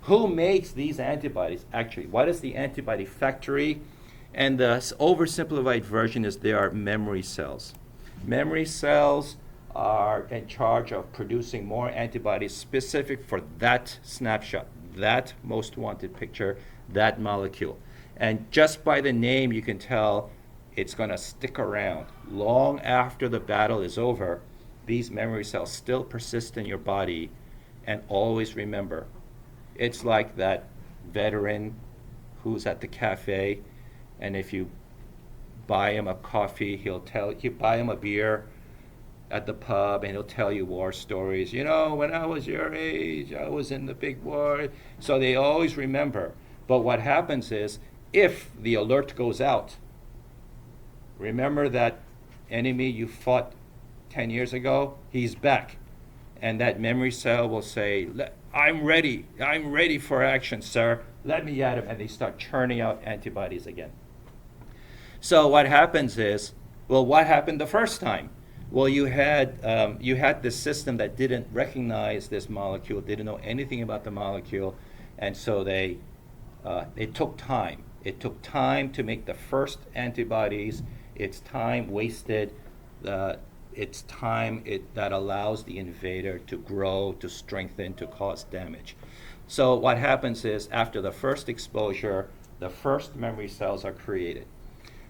who makes these antibodies? Actually, what is the antibody factory? And the oversimplified version is they are memory cells. Memory cells are in charge of producing more antibodies specific for that snapshot, that most wanted picture, that molecule. And just by the name, you can tell it's going to stick around. Long after the battle is over, these memory cells still persist in your body, and always remember. It's like that veteran who's at the cafe, and if you buy him a coffee, you buy him a beer at the pub, and he'll tell you war stories. You know, when I was your age, I was in the big war. So they always remember. But what happens is, if the alert goes out, remember that enemy you fought 10 years ago? He's back. And that memory cell will say, I'm ready for action, sir. Let me at him. And they start churning out antibodies again. So what happens is, well, what happened the first time? Well, you had this system that didn't recognize this molecule, didn't know anything about the molecule, and so it took time. It took time to make the first antibodies. It's time wasted. It's time that allows the invader to grow, to strengthen, to cause damage. So what happens is, after the first exposure, the first memory cells are created.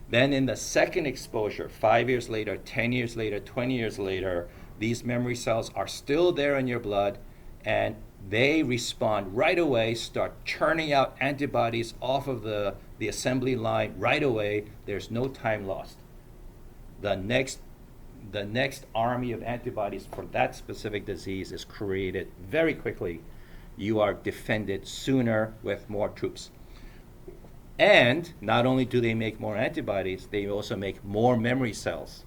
Then in the second exposure, 5 years later, 10 years later, 20 years later, these memory cells are still there in your blood, and they respond right away, start churning out antibodies off of the assembly line right away. There's no time lost. The next army of antibodies for that specific disease is created very quickly. You are defended sooner with more troops. And not only do they make more antibodies, they also make more memory cells.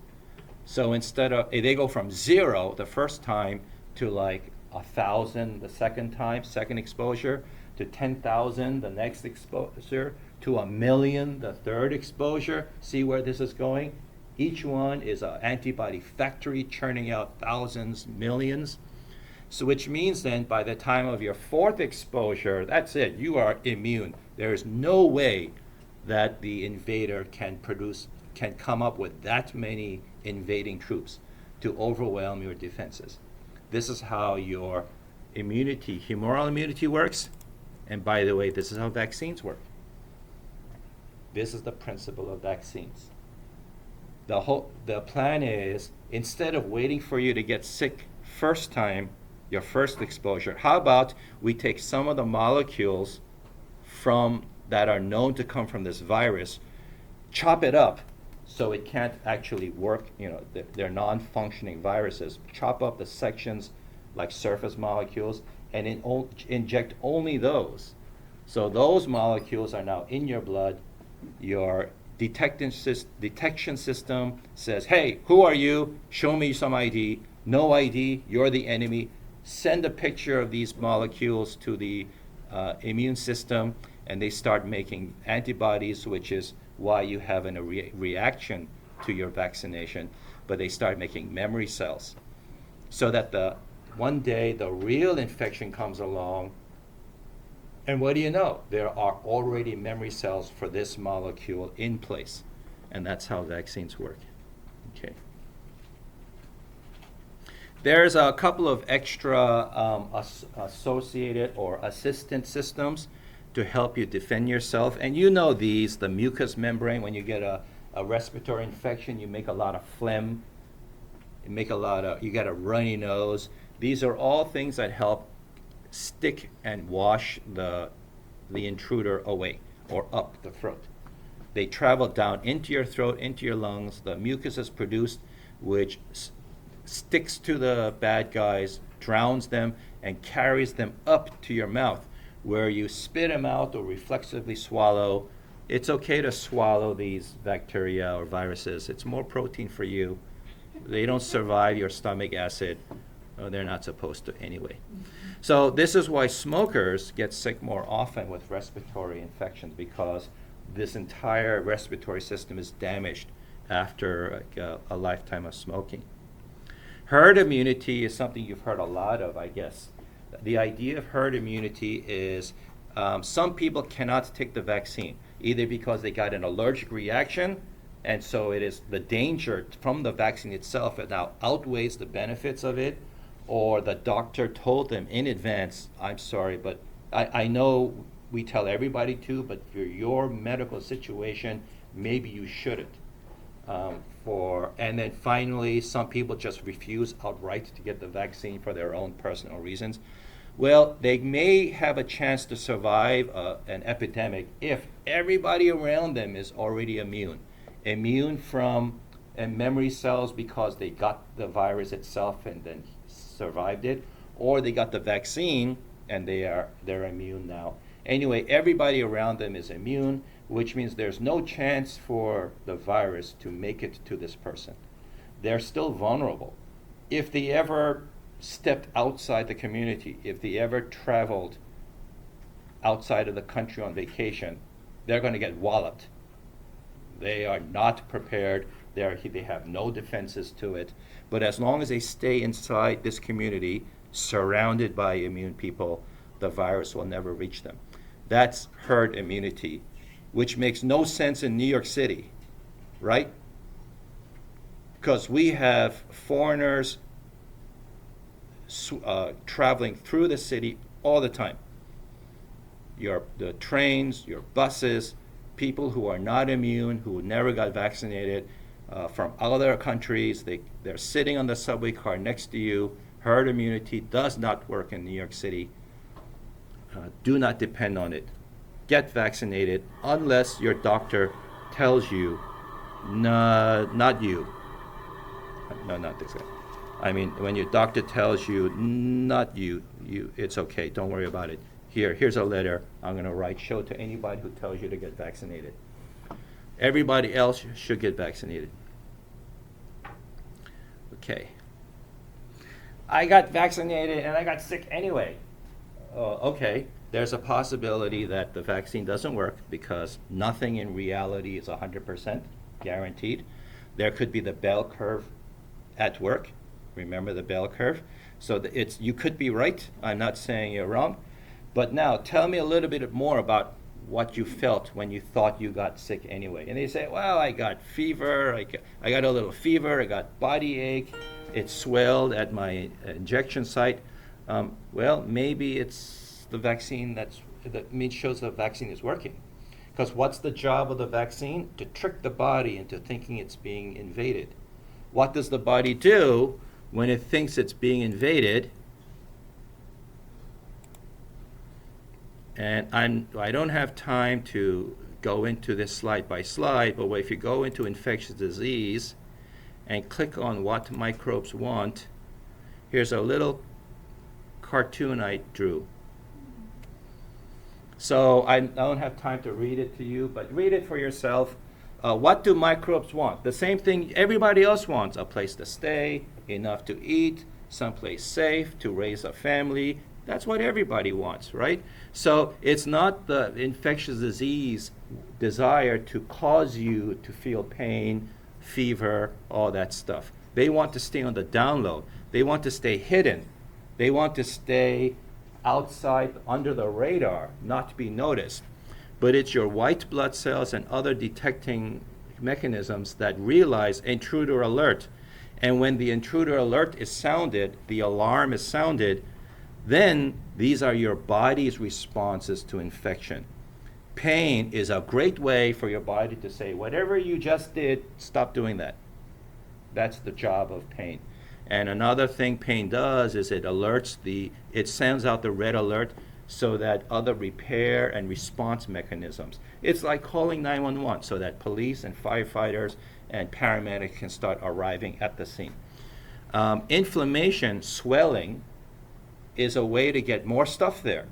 So instead of, they go from 0 the first time to like 1,000 the second time, second exposure, to 10,000 the next exposure, to 1,000,000 the third exposure. See where this is going? Each one is an antibody factory churning out thousands, millions. So which means then by the time of your fourth exposure, that's it, you are immune. There is no way that the invader can come up with that many invading troops to overwhelm your defenses. This is how your immunity, humoral immunity works. And by the way, this is how vaccines work. This is the principle of vaccines. The plan is, instead of waiting for you to get sick first time, your first exposure, how about we take some of the molecules that are known to come from this virus, chop it up so it can't actually work, they're non-functioning viruses, chop up the sections like surface molecules and inject only those. So those molecules are now in your blood. Your detection system says, hey, who are you? Show me some ID. No ID, you're the enemy. Send a picture of these molecules to the immune system, and they start making antibodies, which is why you have a reaction to your vaccination. But they start making memory cells, so that one day the real infection comes along, and what do you know? There are already memory cells for this molecule in place, and that's how vaccines work. Okay. There's a couple of extra associated or assistant systems to help you defend yourself. And you know these, the mucous membrane. When you get a respiratory infection, you make a lot of phlegm. You get a runny nose. These are all things that help stick and wash the intruder away or up the throat. They travel down into your throat, into your lungs. The mucus is produced, which sticks to the bad guys, drowns them, and carries them up to your mouth, where you spit them out or reflexively swallow. It's okay to swallow these bacteria or viruses. It's more protein for you. They don't survive your stomach acid. They're not supposed to anyway. So this is why smokers get sick more often with respiratory infections, because this entire respiratory system is damaged after a lifetime of smoking. Herd immunity is something you've heard a lot of, I guess. The idea of herd immunity is some people cannot take the vaccine, either because they got an allergic reaction, and so it is the danger from the vaccine itself that now outweighs the benefits of it, or the doctor told them in advance, I'm sorry, but I know we tell everybody to, but for your medical situation, maybe you shouldn't. And then finally, some people just refuse outright to get the vaccine for their own personal reasons. Well, they may have a chance to survive an epidemic if everybody around them is already immune from memory cells because they got the virus itself and then survived it, or they got the vaccine and they're immune now. Anyway, everybody around them is immune, which means there's no chance for the virus to make it to this person. They're still vulnerable. If they ever stepped outside the community, if they ever traveled outside of the country on vacation, they're going to get walloped. They are not prepared. They have no defenses to it. But as long as they stay inside this community, surrounded by immune people, the virus will never reach them. That's herd immunity, which makes no sense in New York City, right? Because we have foreigners traveling through the city all the time. The trains, your buses, people who are not immune, who never got vaccinated, from other countries, they're sitting on the subway car next to you. Herd immunity does not work in New York City. Do not depend on it. Get vaccinated unless your doctor tells you, no, not you. No, not this guy. I mean, when your doctor tells you, not you, it's okay. Don't worry about it. Here's a letter I'm going to write. Show it to anybody who tells you to get vaccinated. Everybody else should get vaccinated. Okay. I got vaccinated and I got sick anyway. Okay. There's a possibility that the vaccine doesn't work because nothing in reality is 100% guaranteed. There could be the bell curve at work. Remember the bell curve? So you could be right. I'm not saying you're wrong. But now tell me a little bit more about what you felt when you thought you got sick anyway. And they say, well, I got fever. I got a little fever. I got body ache. It swelled at my injection site. Well, maybe it's the vaccine that shows the vaccine is working. Because what's the job of the vaccine? To trick the body into thinking it's being invaded. What does the body do when it thinks it's being invaded? And I don't have time to go into this slide by slide, but if you go into infectious disease and click on what microbes want, here's a little cartoon I drew. So I don't have time to read it to you, but read it for yourself. What do microbes want? The same thing everybody else wants: a place to stay, enough to eat, someplace safe to raise a family. That's what everybody wants, right? So it's not the infectious disease desire to cause you to feel pain, fever, all that stuff. They want to stay on the down low. They want to stay hidden. They want to stay outside under the radar, not to be noticed. But it's your white blood cells and other detecting mechanisms that realize intruder alert. And when the intruder alert is sounded, the alarm is sounded, then these are your body's responses to infection. Pain is a great way for your body to say, whatever you just did, stop doing that. That's the job of pain. And another thing pain does is it sends out the red alert so that other repair and response mechanisms. It's like calling 911 so that police and firefighters and paramedics can start arriving at the scene. Inflammation, swelling, is a way to get more stuff there.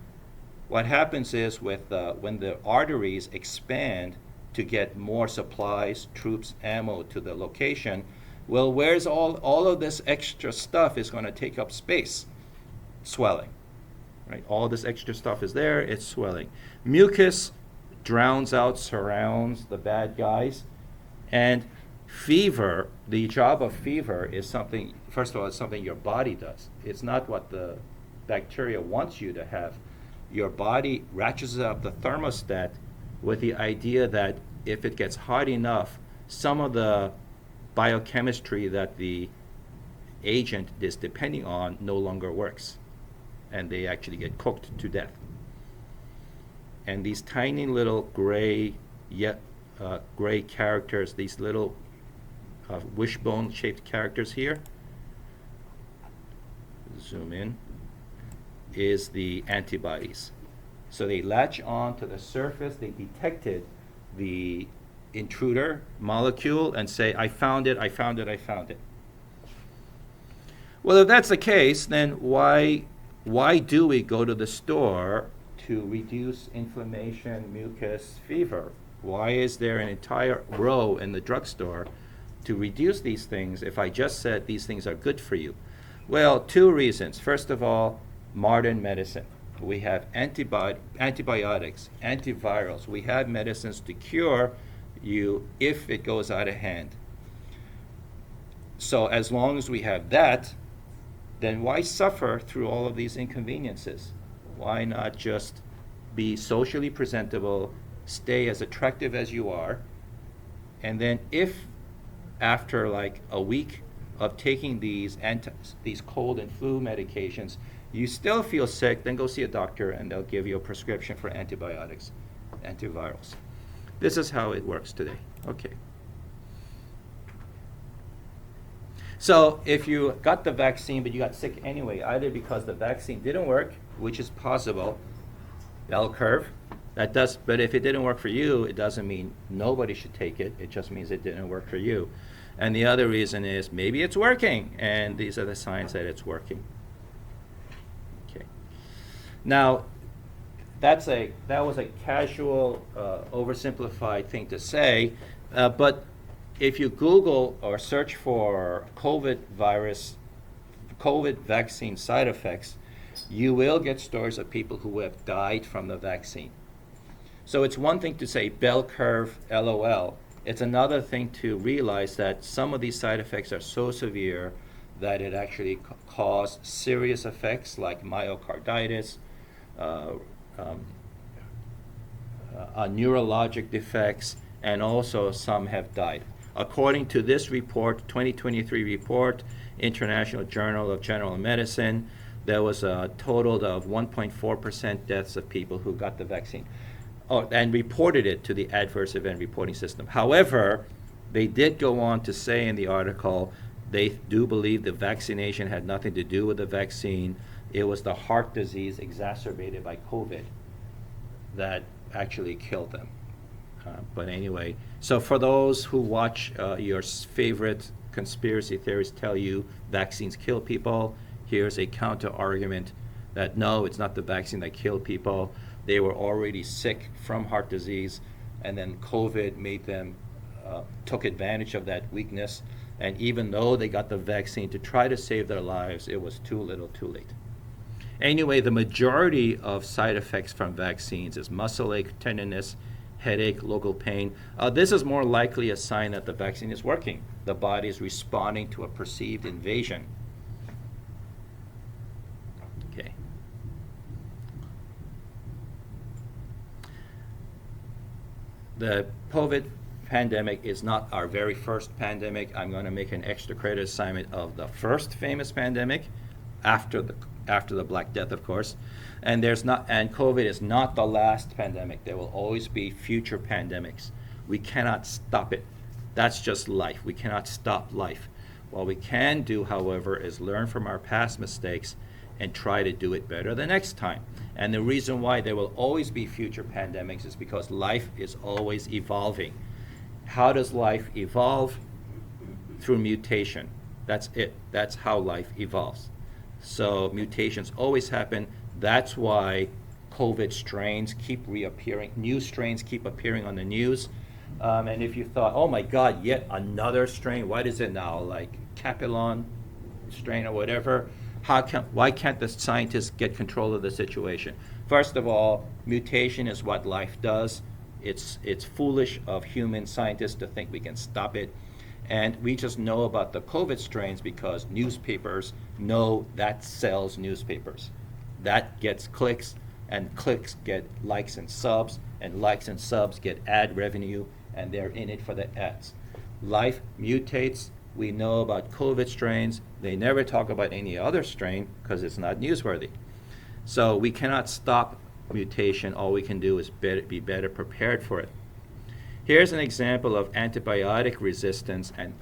What happens is when the arteries expand to get more supplies, troops, ammo to the location, well, where's all of this extra stuff is going to take up space? Swelling. Right? All this extra stuff is there, it's swelling. Mucus drowns out, surrounds the bad guys. And fever, the job of fever is something, first of all, it's something your body does. It's not what the bacteria wants you to have. Your body ratchets up the thermostat with the idea that if it gets hot enough, some of the biochemistry that the agent is depending on no longer works, and they actually get cooked to death. And these tiny little gray characters, these little wishbone-shaped characters here, zoom in, is the antibodies. So they latch on to the surface, they detected the intruder molecule and say, I found it, I found it, I found it. Well, if that's the case, then why do we go to the store to reduce inflammation, mucus, fever? Why is there an entire row in the drugstore to reduce these things if I just said these things are good for you? Well, two reasons. First of all, modern medicine. We have antibiotics, antivirals. We have medicines to cure you if it goes out of hand. So as long as we have that, then why suffer through all of these inconveniences? Why not just be socially presentable, stay as attractive as you are, and then if after like a week of taking these cold and flu medications, you still feel sick, then go see a doctor and they'll give you a prescription for antibiotics, antivirals. This is how it works today. Okay. So if you got the vaccine but you got sick anyway, either because the vaccine didn't work, which is possible, bell curve, but if it didn't work for you, it doesn't mean nobody should take it. It just means it didn't work for you. And the other reason is maybe it's working, and these are the signs that it's working. Okay. Now, that was a casual, oversimplified thing to say, but if you Google or search for COVID vaccine side effects, you will get stories of people who have died from the vaccine. So it's one thing to say bell curve, LOL. It's another thing to realize that some of these side effects are so severe that it actually cause serious effects like myocarditis, neurologic defects, and also some have died. According to this report, 2023 report, International Journal of General Medicine, there was a total of 1.4% deaths of people who got the vaccine. And reported it to the adverse event reporting system. However, they did go on to say in the article they do believe the vaccination had nothing to do with the vaccine. It was the heart disease exacerbated by COVID that actually killed them. But anyway, so for those who watch your favorite conspiracy theories tell you vaccines kill people, here's a counter argument that no, it's not the vaccine that killed people. They were already sick from heart disease, and then COVID made them, took advantage of that weakness. And even though they got the vaccine to try to save their lives, it was too little too late. Anyway, the majority of side effects from vaccines is muscle ache, tenderness, headache, local pain. This is more likely a sign that the vaccine is working. The body is responding to a perceived invasion. Okay. The COVID pandemic is not our very first pandemic. I'm going to make an extra credit assignment of the first famous pandemic after the Black Death, of course. And COVID is not the last pandemic. There will always be future pandemics. We cannot stop it. That's just life. We cannot stop life. What we can do, however, is learn from our past mistakes and try to do it better the next time. And the reason why there will always be future pandemics is because life is always evolving. How does life evolve? Through mutation. That's it. That's how life evolves. So mutations always happen. That's why COVID strains keep reappearing. New strains keep appearing on the news. And if you thought, oh my God, yet another strain, what is it now? Like Capillon strain or whatever? Why can't the scientists get control of the situation? First of all, mutation is what life does. It's foolish of human scientists to think we can stop it. And we just know about the COVID strains because newspapers know that sells newspapers. That gets clicks, and clicks get likes and subs get ad revenue, and they're in it for the ads. Life mutates. We know about COVID strains. They never talk about any other strain because it's not newsworthy. So we cannot stop mutation. All we can do is be better prepared for it. Here's an example of antibiotic resistance, and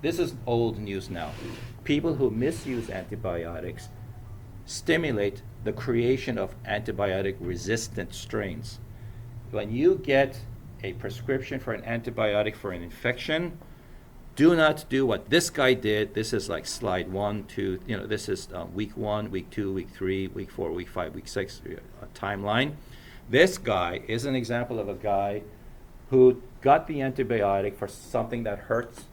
this is old news now. People who misuse antibiotics stimulate the creation of antibiotic-resistant strains. When you get a prescription for an antibiotic for an infection, do not do what this guy did. This is like slide 1, 2, this is week 1, week 2, week 3, week 4, week 5, week 6 timeline. This guy is an example of a guy who got the antibiotic for something that hurts,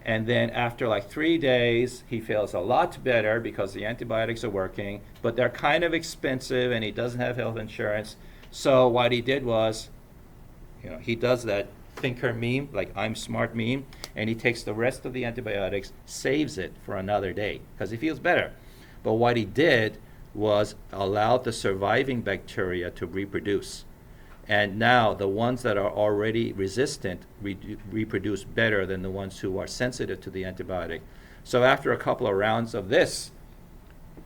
and then after like 3 days, he feels a lot better because the antibiotics are working, but they're kind of expensive and he doesn't have health insurance. So what he did was, he does that thinker meme, like I'm smart meme, and he takes the rest of the antibiotics, saves it for another day because he feels better. But what he did was allow the surviving bacteria to reproduce. And now the ones that are already resistant reproduce better than the ones who are sensitive to the antibiotic. So after a couple of rounds of this,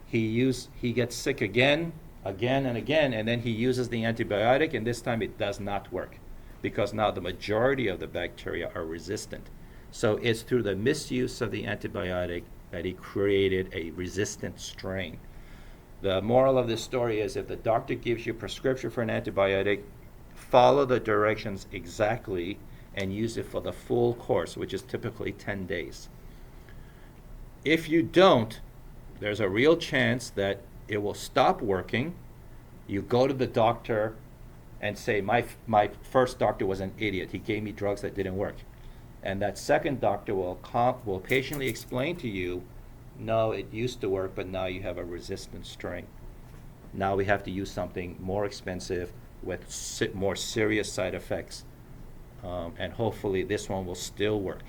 he gets sick again, and again, and then he uses the antibiotic, and this time it does not work because now the majority of the bacteria are resistant. So it's through the misuse of the antibiotic that he created a resistant strain. The moral of this story is if the doctor gives you a prescription for an antibiotic, follow the directions exactly and use it for the full course, which is typically 10 days. If you don't, there's a real chance that it will stop working. You go to the doctor and say, my first doctor was an idiot. He gave me drugs that didn't work. And that second doctor will patiently explain to you, no, it used to work, but now you have a resistant strain. Now we have to use something more expensive with more serious side effects. And hopefully this one will still work.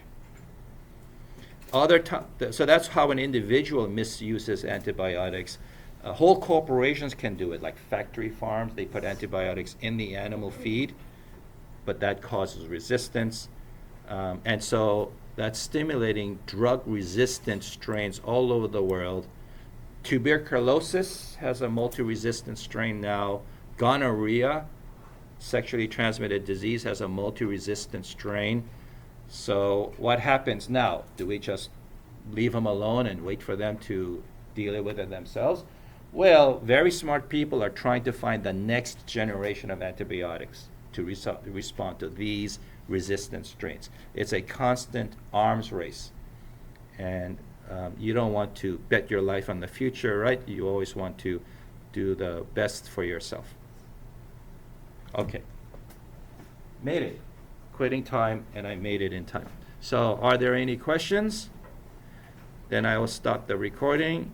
So that's how an individual misuses antibiotics. Whole corporations can do it, like factory farms. They put antibiotics in the animal feed, but that causes resistance. And so that's stimulating drug-resistant strains all over the world. Tuberculosis has a multi-resistant strain now. Gonorrhea, sexually transmitted disease, has a multi-resistant strain. So what happens now? Do we just leave them alone and wait for them to deal with it themselves? Well, very smart people are trying to find the next generation of antibiotics to respond to these resistant strains. It's a constant arms race. And you don't want to bet your life on the future, right? You always want to do the best for yourself. Okay. Made it. Quitting time, and I made it in time. So are there any questions? Then I will stop the recording.